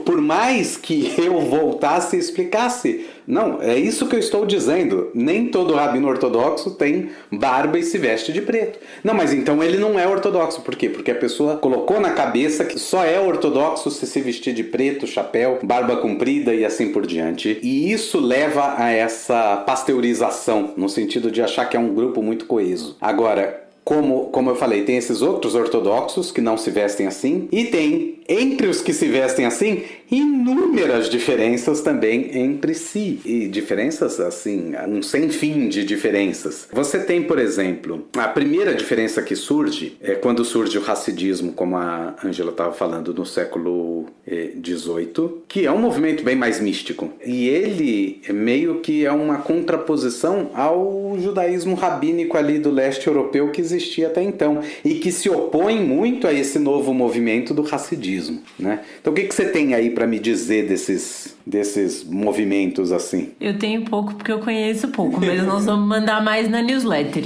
por mais que eu voltasse e explicasse, não, é isso que eu estou dizendo. Nem todo rabino ortodoxo tem barba e se veste de preto. Não, mas então ele não é ortodoxo. Por quê? Porque a pessoa colocou na cabeça que só é ortodoxo se vestir de preto, chapéu, barba comprida e assim por diante. E isso leva a essa pasteurização, no sentido de achar que é um grupo muito coeso. Agora, como eu falei, tem esses outros ortodoxos que não se vestem assim, e tem, entre os que se vestem assim, inúmeras diferenças também entre si. E diferenças, assim, um sem fim de diferenças. Você tem, por exemplo, a primeira diferença que surge é quando surge o Hassidismo, como a Ângela estava falando, no século XVIII, que é um movimento bem mais místico. E ele meio que é uma contraposição ao judaísmo rabínico ali do leste europeu que existia até então, e que se opõe muito a esse novo movimento do Hassidismo, né? Então o que você tem aí para me dizer desses movimentos assim? Eu tenho pouco porque eu conheço pouco, mas nós vamos mandar mais na newsletter.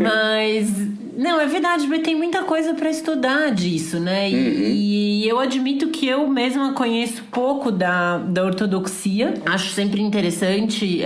Mas não, é verdade, mas tem muita coisa para estudar disso, né? E eu admito que eu mesma conheço pouco da ortodoxia. Acho sempre interessante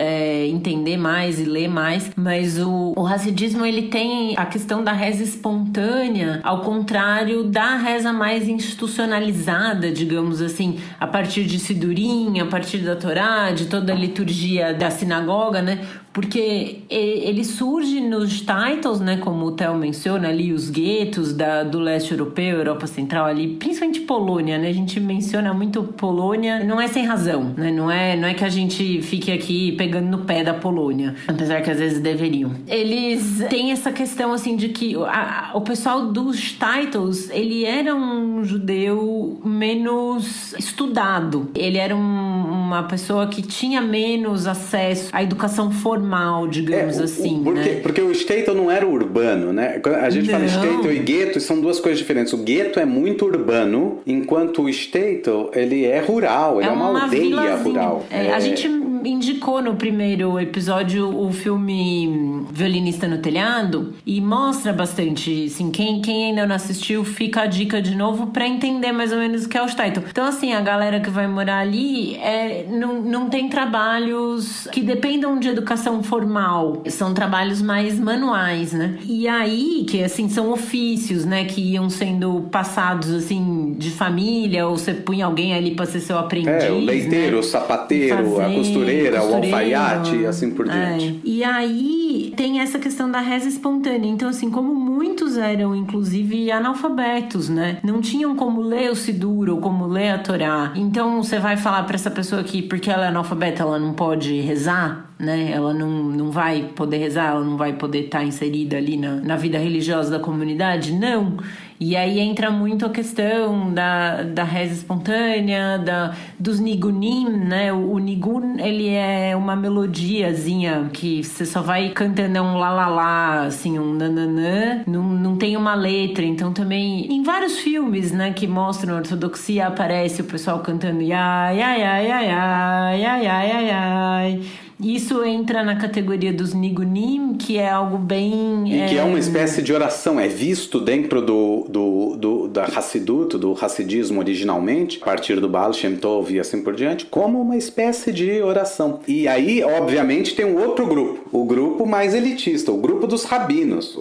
entender mais e ler mais, mas o hassidismo, ele tem a questão da reza espontânea, ao contrário da reza mais institucionalizada, digamos assim, a partir de Sidurim, a partir da Torá, de toda a liturgia da sinagoga, né? Porque ele surge nos titles, né, como o Theo menciona ali, os guetos do leste europeu, Europa Central ali, principalmente Polônia, né? A gente menciona muito Polônia, não é sem razão, né? Não é que a gente fique aqui pegando no pé da Polônia, apesar que às vezes deveriam. Eles têm essa questão, assim, de que o pessoal dos titles, ele era um judeu menos estudado. Ele era uma pessoa que tinha menos acesso à educação formal, digamos assim, né? Porque o shtetl não era urbano, né? A gente fala shtetl e gueto, são duas coisas diferentes. O gueto é muito urbano, enquanto o shtetl, ele é rural, ele é uma aldeia rural. A gente indicou no primeiro episódio o filme Violinista no Telhado e mostra bastante, assim, quem ainda não assistiu, fica a dica de novo pra entender mais ou menos o que é o shtetl. Então, assim, a galera que vai morar ali não tem trabalhos que dependam de educação formal, são trabalhos mais manuais, né? E aí, que assim, são ofícios, né, que iam sendo passados, assim, de família, ou você punha alguém ali pra ser seu aprendiz, o leiteiro, né? O sapateiro, a costureira, o alfaiate, e assim por diante. E aí, tem essa questão da reza espontânea. Então, assim, como muitos eram, inclusive, analfabetos, né? Não tinham como ler o Sidur ou como ler a Torá. Então, você vai falar pra essa pessoa que, porque ela é analfabeta, ela não pode rezar, né? Ela não vai poder rezar, ela não vai poder estar inserida ali na vida religiosa da comunidade? Não. E aí entra muito a questão da reza espontânea, dos nigunim, né? O nigun, ele é uma melodiazinha que você só vai cantando, um lá, assim, um nananã, não tem uma letra. Então também, em vários filmes, né, que mostram a ortodoxia, aparece o pessoal cantando ai, ai, ai, ai, ai, ai, ai, ai, ai. Isso entra na categoria dos nigunim, que é algo bem... E que é uma espécie de oração, é visto dentro da Hassidut, do Hassidismo originalmente, a partir do Baal Shem Tov e assim por diante, como uma espécie de oração. E aí, obviamente, tem um outro grupo, o grupo mais elitista, o grupo dos rabinos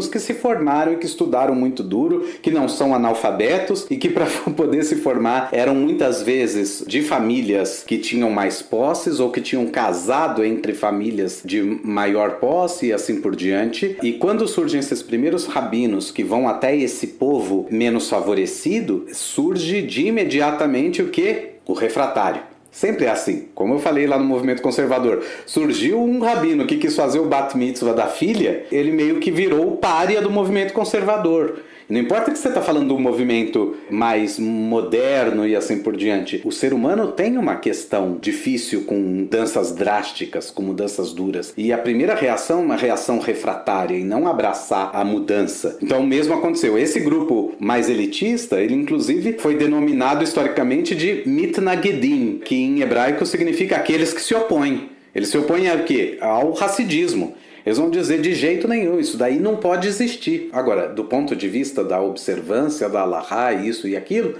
que se formaram e que estudaram muito duro, que não são analfabetos e que para poder se formar eram muitas vezes de famílias que tinham mais posses ou que tinham casado entre famílias de maior posse e assim por diante. E quando surgem esses primeiros rabinos que vão até esse povo menos favorecido, surge de imediatamente o quê? O refratário. Sempre é assim. Como eu falei lá no movimento conservador, surgiu um rabino que quis fazer o bat mitzvah da filha, ele meio que virou o pária do movimento conservador. Não importa que você está falando de um movimento mais moderno e assim por diante. O ser humano tem uma questão difícil com mudanças drásticas, com mudanças duras. E a primeira reação é uma reação refratária e não abraçar a mudança. Então o mesmo aconteceu. Esse grupo mais elitista, ele inclusive foi denominado historicamente de mitnagedim, que em hebraico significa aqueles que se opõem. Eles se opõem a quê? Ao hassidismo. Eles vão dizer de jeito nenhum, isso daí não pode existir. Agora, do ponto de vista da observância da Halahá, isso e aquilo,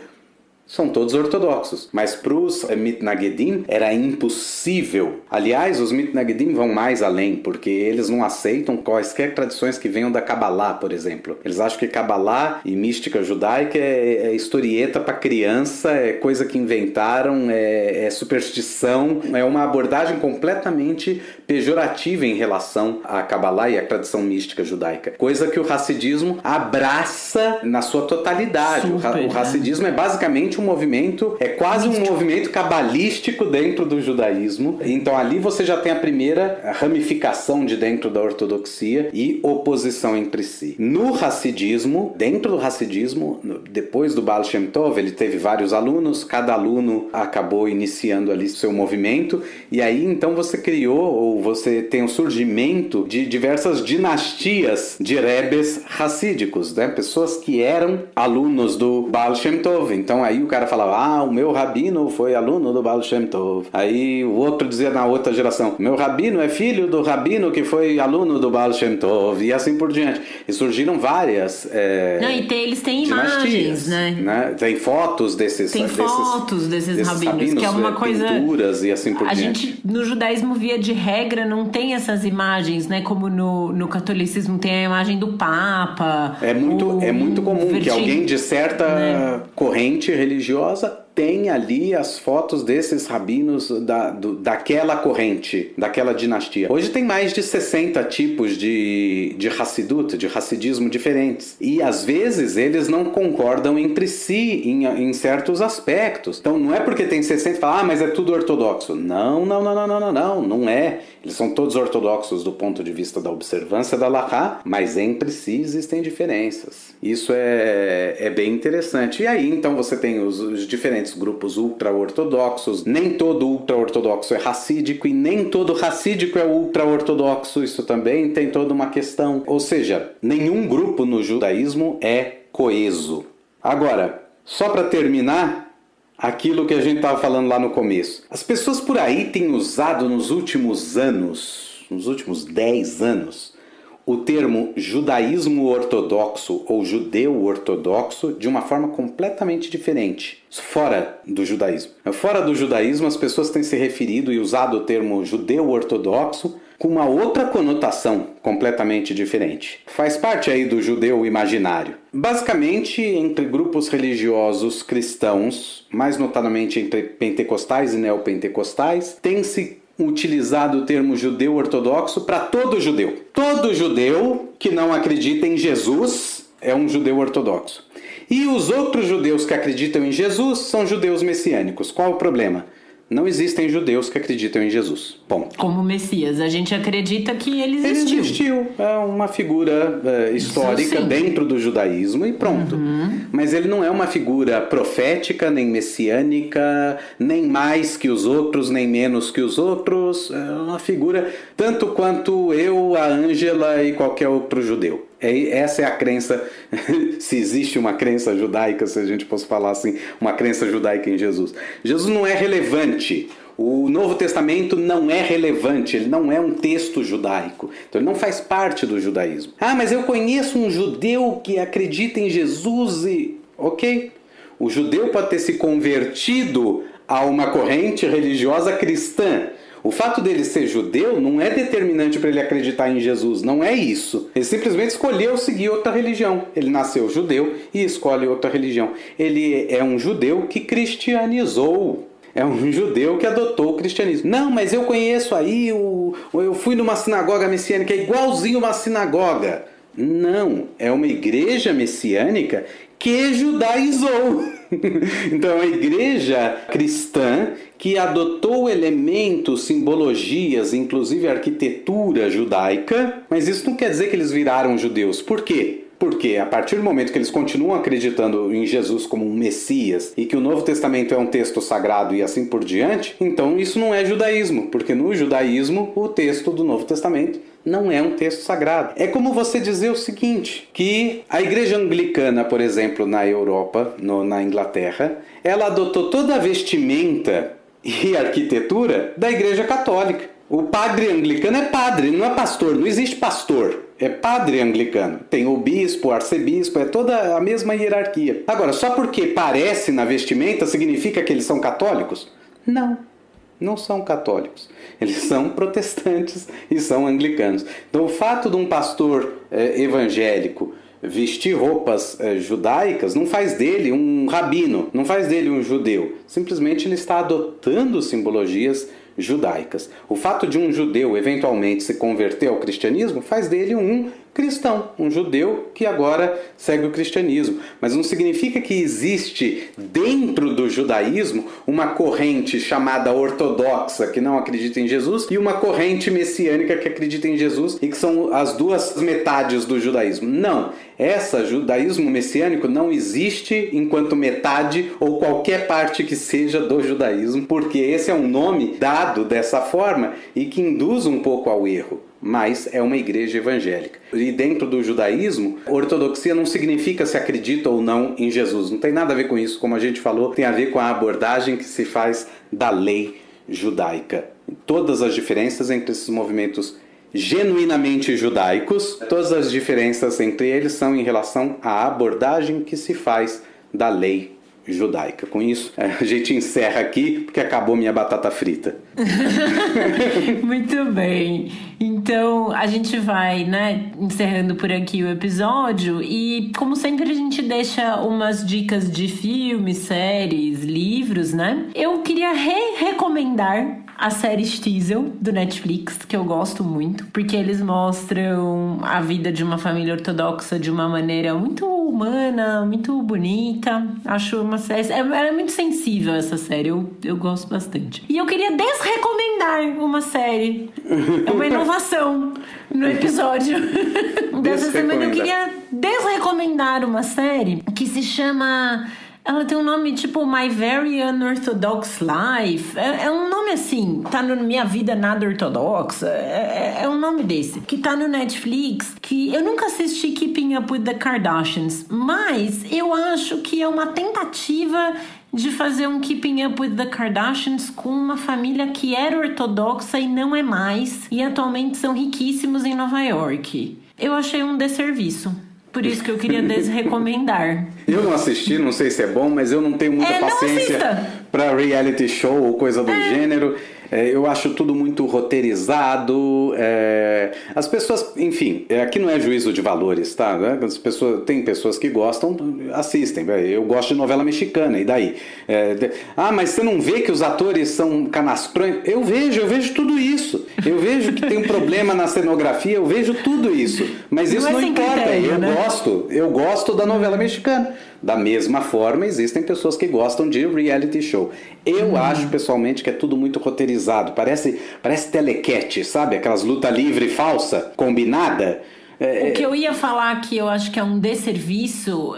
são todos ortodoxos. Mas para os mitnagedim era impossível. Aliás, os mitnagedim vão mais além, porque eles não aceitam quaisquer tradições que venham da Kabbalah, por exemplo. Eles acham que Kabbalah e mística judaica é historieta para criança, é coisa que inventaram, é superstição, é uma abordagem completamente pejorativa em relação à Kabbalah e à tradição mística judaica. Coisa que o hassidismo abraça na sua totalidade. Super, o hassidismo é basicamente um movimento, é quase um movimento cabalístico dentro do judaísmo. Então ali você já tem a primeira ramificação de dentro da ortodoxia e oposição entre si. No hassidismo, dentro do hassidismo, depois do Baal Shem Tov, ele teve vários alunos, cada aluno acabou iniciando ali seu movimento, e aí então você criou, ou você tem o surgimento de diversas dinastias de rebes hassídicos, né? Pessoas que eram alunos do Baal Shem Tov. Então aí o cara falava, o meu rabino foi aluno do Baal Shem Tov. Aí o outro dizia na outra geração, meu rabino é filho do rabino que foi aluno do Baal Shem Tov, e assim por diante. E surgiram várias eles têm imagens, né? Tem fotos desses rabinos, que é uma coisa... pinturas e assim por diante. A gente, no judaísmo, via de regra, não tem essas imagens, né? Como no catolicismo tem a imagem do Papa. É muito comum que alguém de certa corrente religiosa tem ali as fotos desses rabinos daquela corrente, daquela dinastia. Hoje tem mais de 60 tipos de Hassidut, de Hassidismo diferentes. E às vezes eles não concordam entre si em certos aspectos. Então não é porque tem 60 e fala, mas é tudo ortodoxo. Não é. Eles são todos ortodoxos do ponto de vista da observância da Halahá, mas entre si existem diferenças. Isso é bem interessante. E aí então você tem os diferentes grupos ultra-ortodoxos. Nem todo ultra-ortodoxo é racídico e nem todo racídico é ultra-ortodoxo. Isso também tem toda uma questão. Ou seja, nenhum grupo no judaísmo é coeso. Agora, só para terminar, aquilo que a gente estava falando lá no começo. As pessoas por aí têm usado nos últimos 10 anos, o termo judaísmo ortodoxo ou judeu ortodoxo de uma forma completamente diferente, fora do judaísmo. Fora do judaísmo, as pessoas têm se referido e usado o termo judeu ortodoxo com uma outra conotação completamente diferente. Faz parte aí do judeu imaginário. Basicamente, entre grupos religiosos cristãos, mais notadamente entre pentecostais e neopentecostais, tem-se utilizado o termo judeu ortodoxo para todo judeu. Todo judeu que não acredita em Jesus é um judeu ortodoxo. E os outros judeus que acreditam em Jesus são judeus messiânicos. Qual o problema? Não existem judeus que acreditam em Jesus. Bom. Como Messias. A gente acredita que ele existiu. Ele existiu. É uma figura histórica dentro do judaísmo e pronto. Mas ele não é uma figura profética, nem messiânica, nem mais que os outros, nem menos que os outros. É uma figura tanto quanto eu, a Ângela e qualquer outro judeu. Essa é a crença, se existe uma crença judaica, se a gente fosse falar assim, uma crença judaica em Jesus. Jesus não é relevante. O Novo Testamento não é relevante, ele não é um texto judaico. Então ele não faz parte do judaísmo. Mas eu conheço um judeu que acredita em Jesus e... Ok. O judeu pode ter se convertido a uma corrente religiosa cristã. O fato dele ser judeu não é determinante para ele acreditar em Jesus, não é isso. Ele simplesmente escolheu seguir outra religião. Ele nasceu judeu e escolhe outra religião. Ele é um judeu que cristianizou. É um judeu que adotou o cristianismo. Não, mas eu conheço aí, eu fui numa sinagoga messiânica, é igualzinho uma sinagoga. Não, é uma igreja messiânica que judaizou. Então, é uma igreja cristã que adotou elementos, simbologias, inclusive arquitetura judaica, mas isso não quer dizer que eles viraram judeus. Por quê? Porque a partir do momento que eles continuam acreditando em Jesus como um Messias e que o Novo Testamento é um texto sagrado e assim por diante, então isso não é judaísmo, porque no judaísmo o texto do Novo Testamento não é um texto sagrado. É como você dizer o seguinte, que a igreja anglicana, por exemplo, na Europa, na Inglaterra, ela adotou toda a vestimenta e arquitetura da igreja católica. O padre anglicano é padre, não é pastor, não existe pastor. É padre anglicano. Tem o bispo, o arcebispo, é toda a mesma hierarquia. Agora, só porque parece na vestimenta significa que eles são católicos? Não, não são católicos. Eles são protestantes e são anglicanos. Então, o fato de um pastor evangélico vestir roupas judaicas não faz dele um rabino, não faz dele um judeu. Simplesmente ele está adotando simbologias judaicas. O fato de um judeu eventualmente se converter ao cristianismo faz dele um cristão, um judeu que agora segue o cristianismo. Mas não significa que existe dentro do judaísmo uma corrente chamada ortodoxa que não acredita em Jesus e uma corrente messiânica que acredita em Jesus e que são as duas metades do judaísmo. Não, esse judaísmo messiânico não existe enquanto metade ou qualquer parte que seja do judaísmo, porque esse é um nome dado dessa forma e que induz um pouco ao erro. Mas é uma igreja evangélica. E dentro do judaísmo, ortodoxia não significa se acredita ou não em Jesus. Não tem nada a ver com isso, como a gente falou, tem a ver com a abordagem que se faz da lei judaica. Todas as diferenças entre esses movimentos genuinamente judaicos, todas as diferenças entre eles são em relação à abordagem que se faz da lei judaica. Com isso, a gente encerra aqui, porque acabou minha batata frita. Muito bem. Então, a gente vai, encerrando por aqui o episódio e, como sempre, a gente deixa umas dicas de filmes, séries, livros, Eu queria recomendar a série Stiesel, do Netflix, que eu gosto muito, porque eles mostram a vida de uma família ortodoxa de uma maneira muito humana, muito bonita. Acho uma série... É muito sensível essa série, eu gosto bastante. E eu queria desrecomendar uma série. É uma inovação no episódio. Dessa semana eu queria desrecomendar uma série que se chama... Ela tem um nome tipo My Very Unorthodox Life. É um nome assim, tá no Minha Vida Nada Ortodoxa. É um nome desse. Que tá no Netflix, que eu nunca assisti Keeping Up with the Kardashians, mas eu acho que é uma tentativa de fazer um Keeping Up with the Kardashians com uma família que era ortodoxa e não é mais, e atualmente são riquíssimos em Nova York. Eu achei um desserviço. Por isso que eu queria desrecomendar. Eu não assisti, não sei se é bom, mas eu não tenho muita paciência para reality show ou coisa do gênero. Eu acho tudo muito roteirizado. As pessoas, enfim, aqui não é juízo de valores, tá? Tem pessoas que gostam, assistem. Eu gosto de novela mexicana, e daí? Mas você não vê que os atores são canastrões? Eu vejo tudo isso. Eu vejo que tem um problema na cenografia, eu vejo tudo isso. Mas isso não importa. Eu gosto da novela mexicana. Da mesma forma, existem pessoas que gostam de reality show. Eu acho, pessoalmente, que é tudo muito roteirizado. Parece telequete, sabe? Aquelas luta livre falsa, combinada. O que eu ia falar que eu acho que é um desserviço,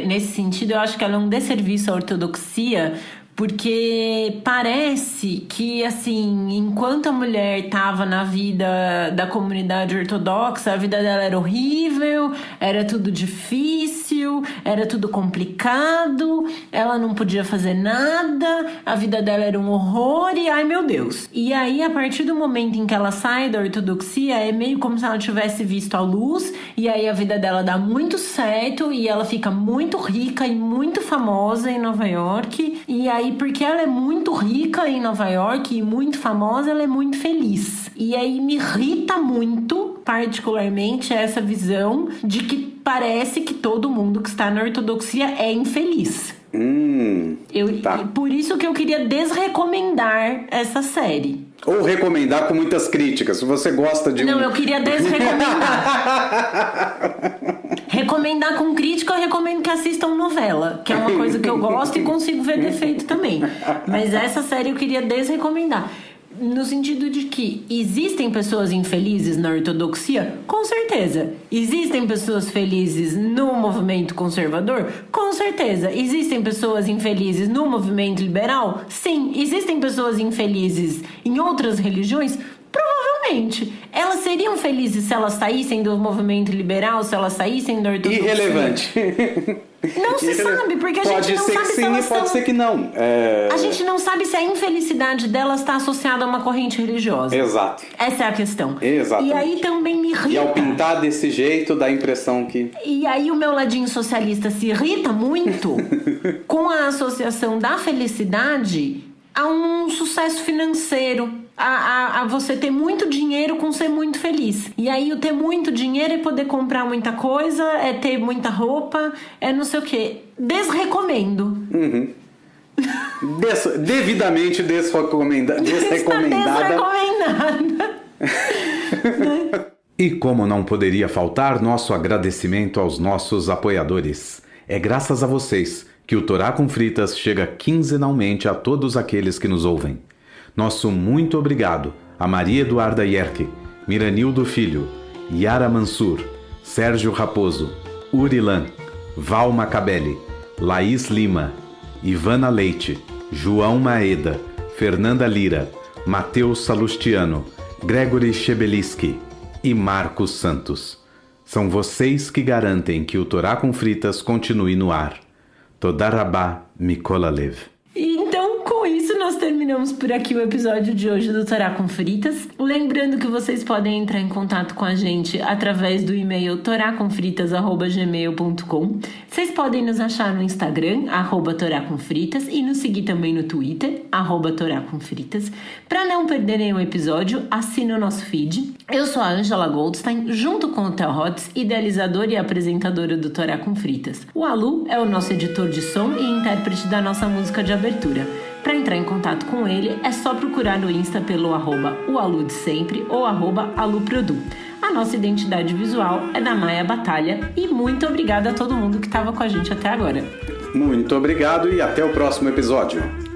nesse sentido, eu acho que ela é um desserviço à ortodoxia, porque parece que, assim, enquanto a mulher estava na vida da comunidade ortodoxa, a vida dela era horrível, era tudo difícil, era tudo complicado, ela não podia fazer nada, a vida dela era um horror e, ai meu Deus. E aí, a partir do momento em que ela sai da ortodoxia, é meio como se ela tivesse visto a luz, e aí a vida dela dá muito certo, e ela fica muito rica e muito famosa em Nova York, e aí porque ela é muito rica em Nova York e muito famosa, ela é muito feliz. E aí me irrita muito, particularmente, essa visão de que parece que todo mundo que está na ortodoxia é infeliz. Tá. Por isso que eu queria desrecomendar essa série. Ou recomendar com muitas críticas. Se você gosta de Não, eu queria desrecomendar. Recomendar com crítica, eu recomendo que assistam novela, que é uma coisa que eu gosto e consigo ver defeito também. Mas essa série eu queria desrecomendar. No sentido de que existem pessoas infelizes na ortodoxia? Com certeza. Existem pessoas felizes no movimento conservador? Com certeza. Existem pessoas infelizes no movimento liberal? Sim. Existem pessoas infelizes em outras religiões? Provavelmente. Elas seriam felizes se elas saíssem do movimento liberal, se elas saíssem da ortodoxia? Irrelevante. Não se sabe, porque a gente não sabe se elas pode ser que não. A gente não sabe se a infelicidade delas está associada a uma corrente religiosa. Exato. Essa é a questão. Exatamente. E aí também me irrita. E ao pintar desse jeito, dá a impressão que... E aí o meu ladinho socialista se irrita muito com a associação da felicidade a um sucesso financeiro, a você ter muito dinheiro com ser muito feliz. E aí o ter muito dinheiro é poder comprar muita coisa, é ter muita roupa, é não sei o quê. Desrecomendo. Uhum. Devidamente desrecomendada. Desrecomendada. E como não poderia faltar, nosso agradecimento aos nossos apoiadores. É graças a vocês que o Torá com Fritas chega quinzenalmente a todos aqueles que nos ouvem. Nosso muito obrigado a Maria Eduarda Yerke, Miranildo Filho, Yara Mansur, Sérgio Raposo, Urilan, Val Macabelli, Laís Lima, Ivana Leite, João Maeda, Fernanda Lira, Matheus Salustiano, Gregory Chebeliski e Marcos Santos. São vocês que garantem que o Torá com Fritas continue no ar. Toda Rabá Mikola Lev. Então, com isso, nós terminamos por aqui o episódio de hoje do Torá com Fritas. Lembrando que vocês podem entrar em contato com a gente através do e-mail toracomfritas@gmail.com. Vocês podem nos achar no Instagram, @toracomfritas, e nos seguir também no Twitter, @toracomfritas. Para não perder nenhum episódio, assine o nosso feed. Eu sou a Angela Goldstein, junto com o Theo Hotz, idealizadora e apresentadora do Torá com Fritas. O Alu é o nosso editor de som e intérprete da nossa música de abertura. Para entrar em contato com ele, é só procurar no Insta pelo @oaludesempre ou @aluprodu. A nossa identidade visual é da Maia Batalha e muito obrigada a todo mundo que estava com a gente até agora. Muito obrigado e até o próximo episódio.